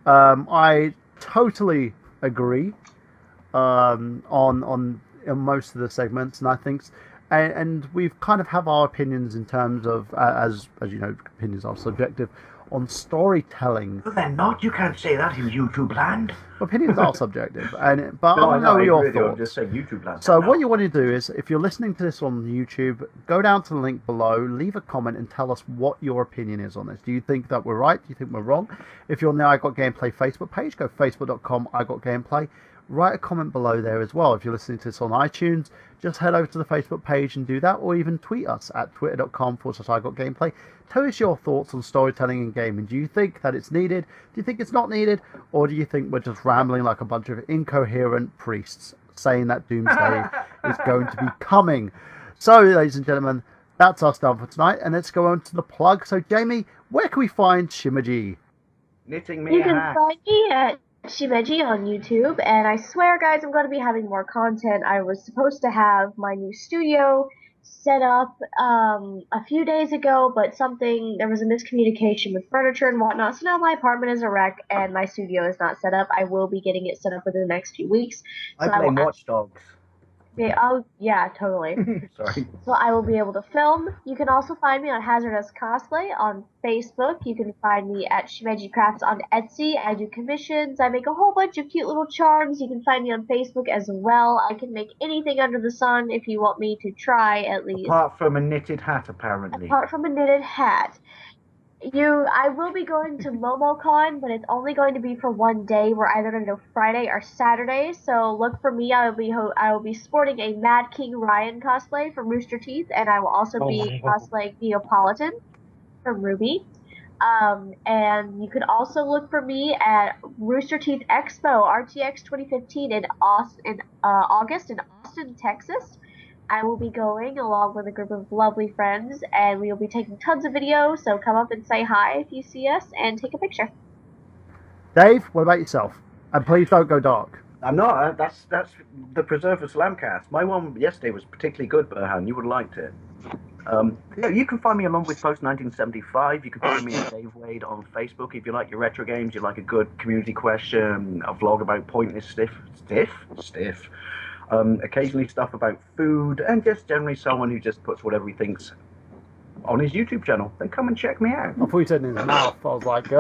I totally agree on most of the segments, and I think, and we've kind of have our opinions in terms of, as you know, opinions are subjective, on storytelling. Well, they're not. You can't say that in YouTube land. Opinions are subjective, but I want to know your thoughts. Just say YouTube land. So what you want to do is, if you're listening to this on YouTube, go down to the link below, leave a comment, and tell us what your opinion is on this. Do you think that we're right? Do you think we're wrong? If you're on the I Got Gameplay Facebook page, go facebook.com I Got Gameplay. Write a comment below there as well. If you're listening to this on iTunes, just head over to the Facebook page and do that, or even tweet us at twitter.com/I Got Gameplay. Tell us your thoughts on storytelling in gaming. Do you think that it's needed? Do you think it's not needed? Or do you think we're just rambling like a bunch of incoherent priests saying that Doomsday is going to be coming? So, ladies and gentlemen, that's us done for tonight, and let's go on to the plug. So, Jamie, where can we find Shimaji? Knitting me You a can hat. find me at Shimeji on YouTube, and I swear, guys, I'm going to be having more content. I was supposed to have my new studio set up a few days ago, but there was a miscommunication with furniture and whatnot, so now my apartment is a wreck and my studio is not set up. I will be getting it set up within the next few weeks. So I blame Watch Dogs. Yeah, totally. Sorry. So I will be able to film. You can also find me on Hazardous Cosplay on Facebook. You can find me at Shimeji Crafts on Etsy. I do commissions. I make a whole bunch of cute little charms. You can find me on Facebook as well. I can make anything under the sun if you want me to try, at least. Apart from a knitted hat, apparently. Apart from a knitted hat. I will be going to MomoCon, but it's only going to be for one day. We're either going to go Friday or Saturday, so look for me. I will be sporting a Mad King Ryan cosplay from Rooster Teeth, and I will also be cosplaying Neapolitan from Ruby. And you can also look for me at Rooster Teeth Expo RTX 2015 in August in Austin, Texas. I will be going along with a group of lovely friends, and we will be taking tons of videos, so come up and say hi if you see us, and take a picture. Dave, what about yourself? And please don't go dark. I'm not. That's the Preserver Slamcast. My one yesterday was particularly good, Burhan. You would have liked it. Yeah, you can find me along with Post 1975. You can find me at Dave Wade on Facebook. If you like your retro games, you like a good community question, a vlog about pointless stiff. Occasionally stuff about food, and just generally someone who just puts whatever he thinks on his YouTube channel. Then come and check me out. I thought you said in his mouth. I was like,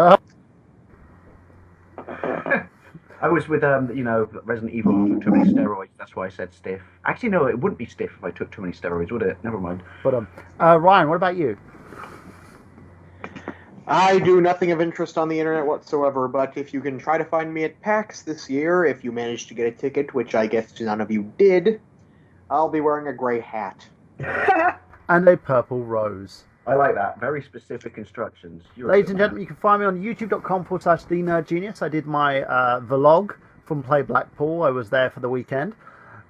I was with, Resident Evil who took too many steroids. That's why I said stiff. Actually, no, it wouldn't be stiff if I took too many steroids, would it? Never mind. But Ryan, what about you? I do nothing of interest on the internet whatsoever, but if you can try to find me at PAX this year, if you manage to get a ticket, which I guess none of you did, I'll be wearing a gray hat. And a purple rose. I like that. Very specific instructions. Ladies and gentlemen, you can find me on youtube.com/TheNerdGenius. I did my vlog from Play Blackpool. I was there for the weekend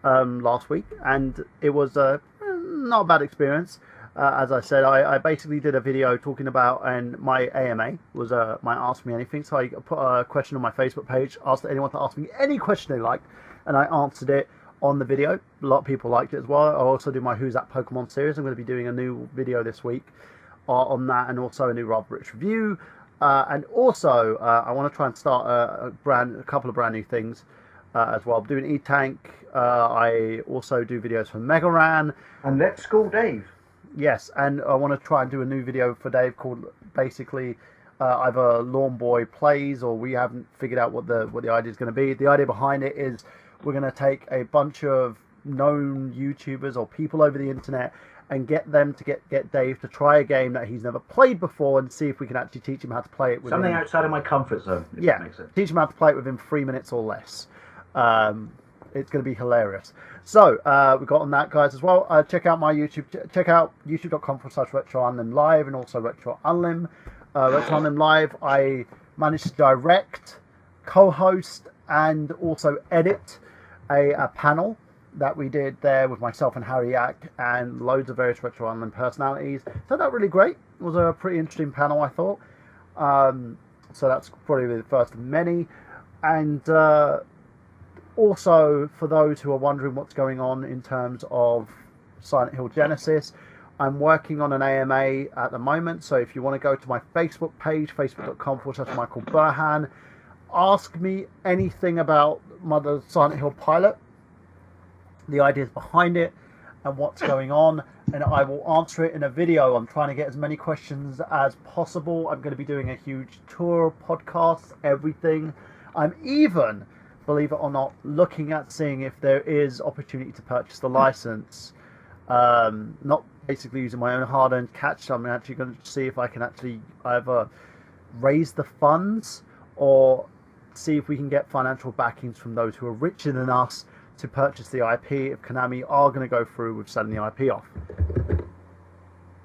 last week, and it was not a bad experience. As I said, I basically did a video talking about, and my AMA was my Ask Me Anything. So I put a question on my Facebook page, asked anyone to ask me any question they liked, and I answered it on the video. A lot of people liked it as well. I also do my Who's That Pokemon series. I'm going to be doing a new video this week on that, and also a new Rob Rich review. And also, I want to try and start a couple of brand new things as well. I'm doing E-Tank. I also do videos for Mega Ran. And Let's School Dave. Yes, and I want to try and do a new video for Dave called basically either Lawn Boy Plays, or we haven't figured out what the idea is going to be. The idea behind it is we're going to take a bunch of known YouTubers or people over the internet and get them to get Dave to try a game that he's never played before, and see if we can actually teach him how to play it. Something outside of my comfort zone. Yeah, teach him how to play it within 3 minutes or less. It's going to be hilarious. So we got on that, guys, as well. Check out my YouTube. Check out youtube.com/RetroUnlim Live, and also Retro Unlim. Retro Unlim Live, I managed to direct, co-host, and also edit a panel that we did there with myself and Harry Yak and loads of various Retro Unlim personalities. Turned out really great. It was a pretty interesting panel, I thought. So that's probably the first of many. And also, for those who are wondering what's going on in terms of Silent Hill Genesis, I'm working on an AMA at the moment. So if you want to go to my Facebook page, facebook.com/Michael Burhan, ask me anything about the Silent Hill pilot, the ideas behind it, and what's going on, and I will answer it in a video. I'm trying to get as many questions as possible. I'm going to be doing a huge tour, podcast, everything. I'm even, believe it or not, looking at seeing if there is opportunity to purchase the license. Not basically using my own hard-earned cash. I'm actually going to see if I can actually either raise the funds or see if we can get financial backings from those who are richer than us to purchase the IP if Konami are going to go through with selling the IP off.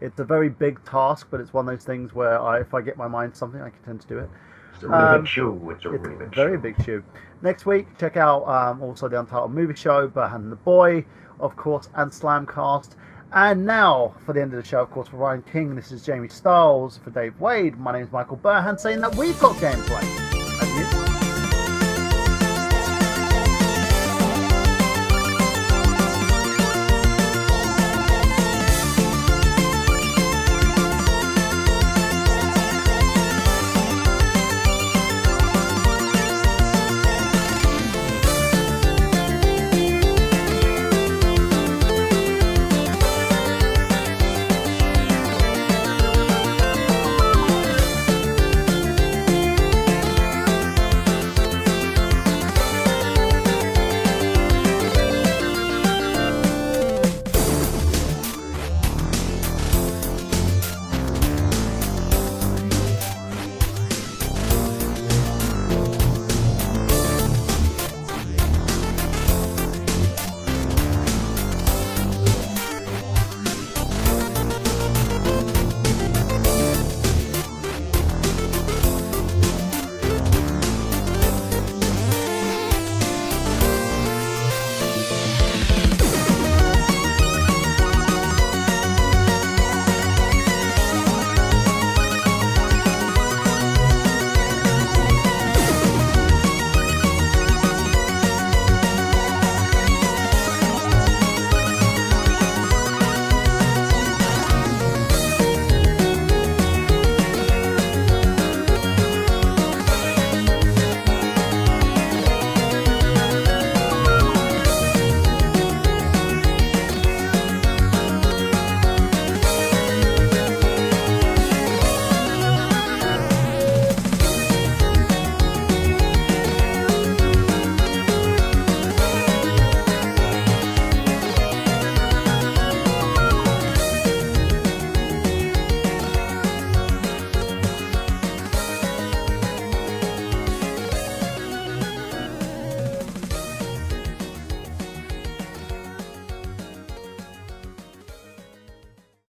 It's a very big task, but it's one of those things where if I get my mind to something, I can tend to do it. It's a really big shoe. It's a really big very big shoe. Next week, check out also the Untitled Movie Show, Burhan and the Boy, of course, and Slamcast. And now, for the end of the show, of course, for Ryan King, this is Jamie Styles. For Dave Wade, my name is Michael Burhan, saying that we've got gameplay.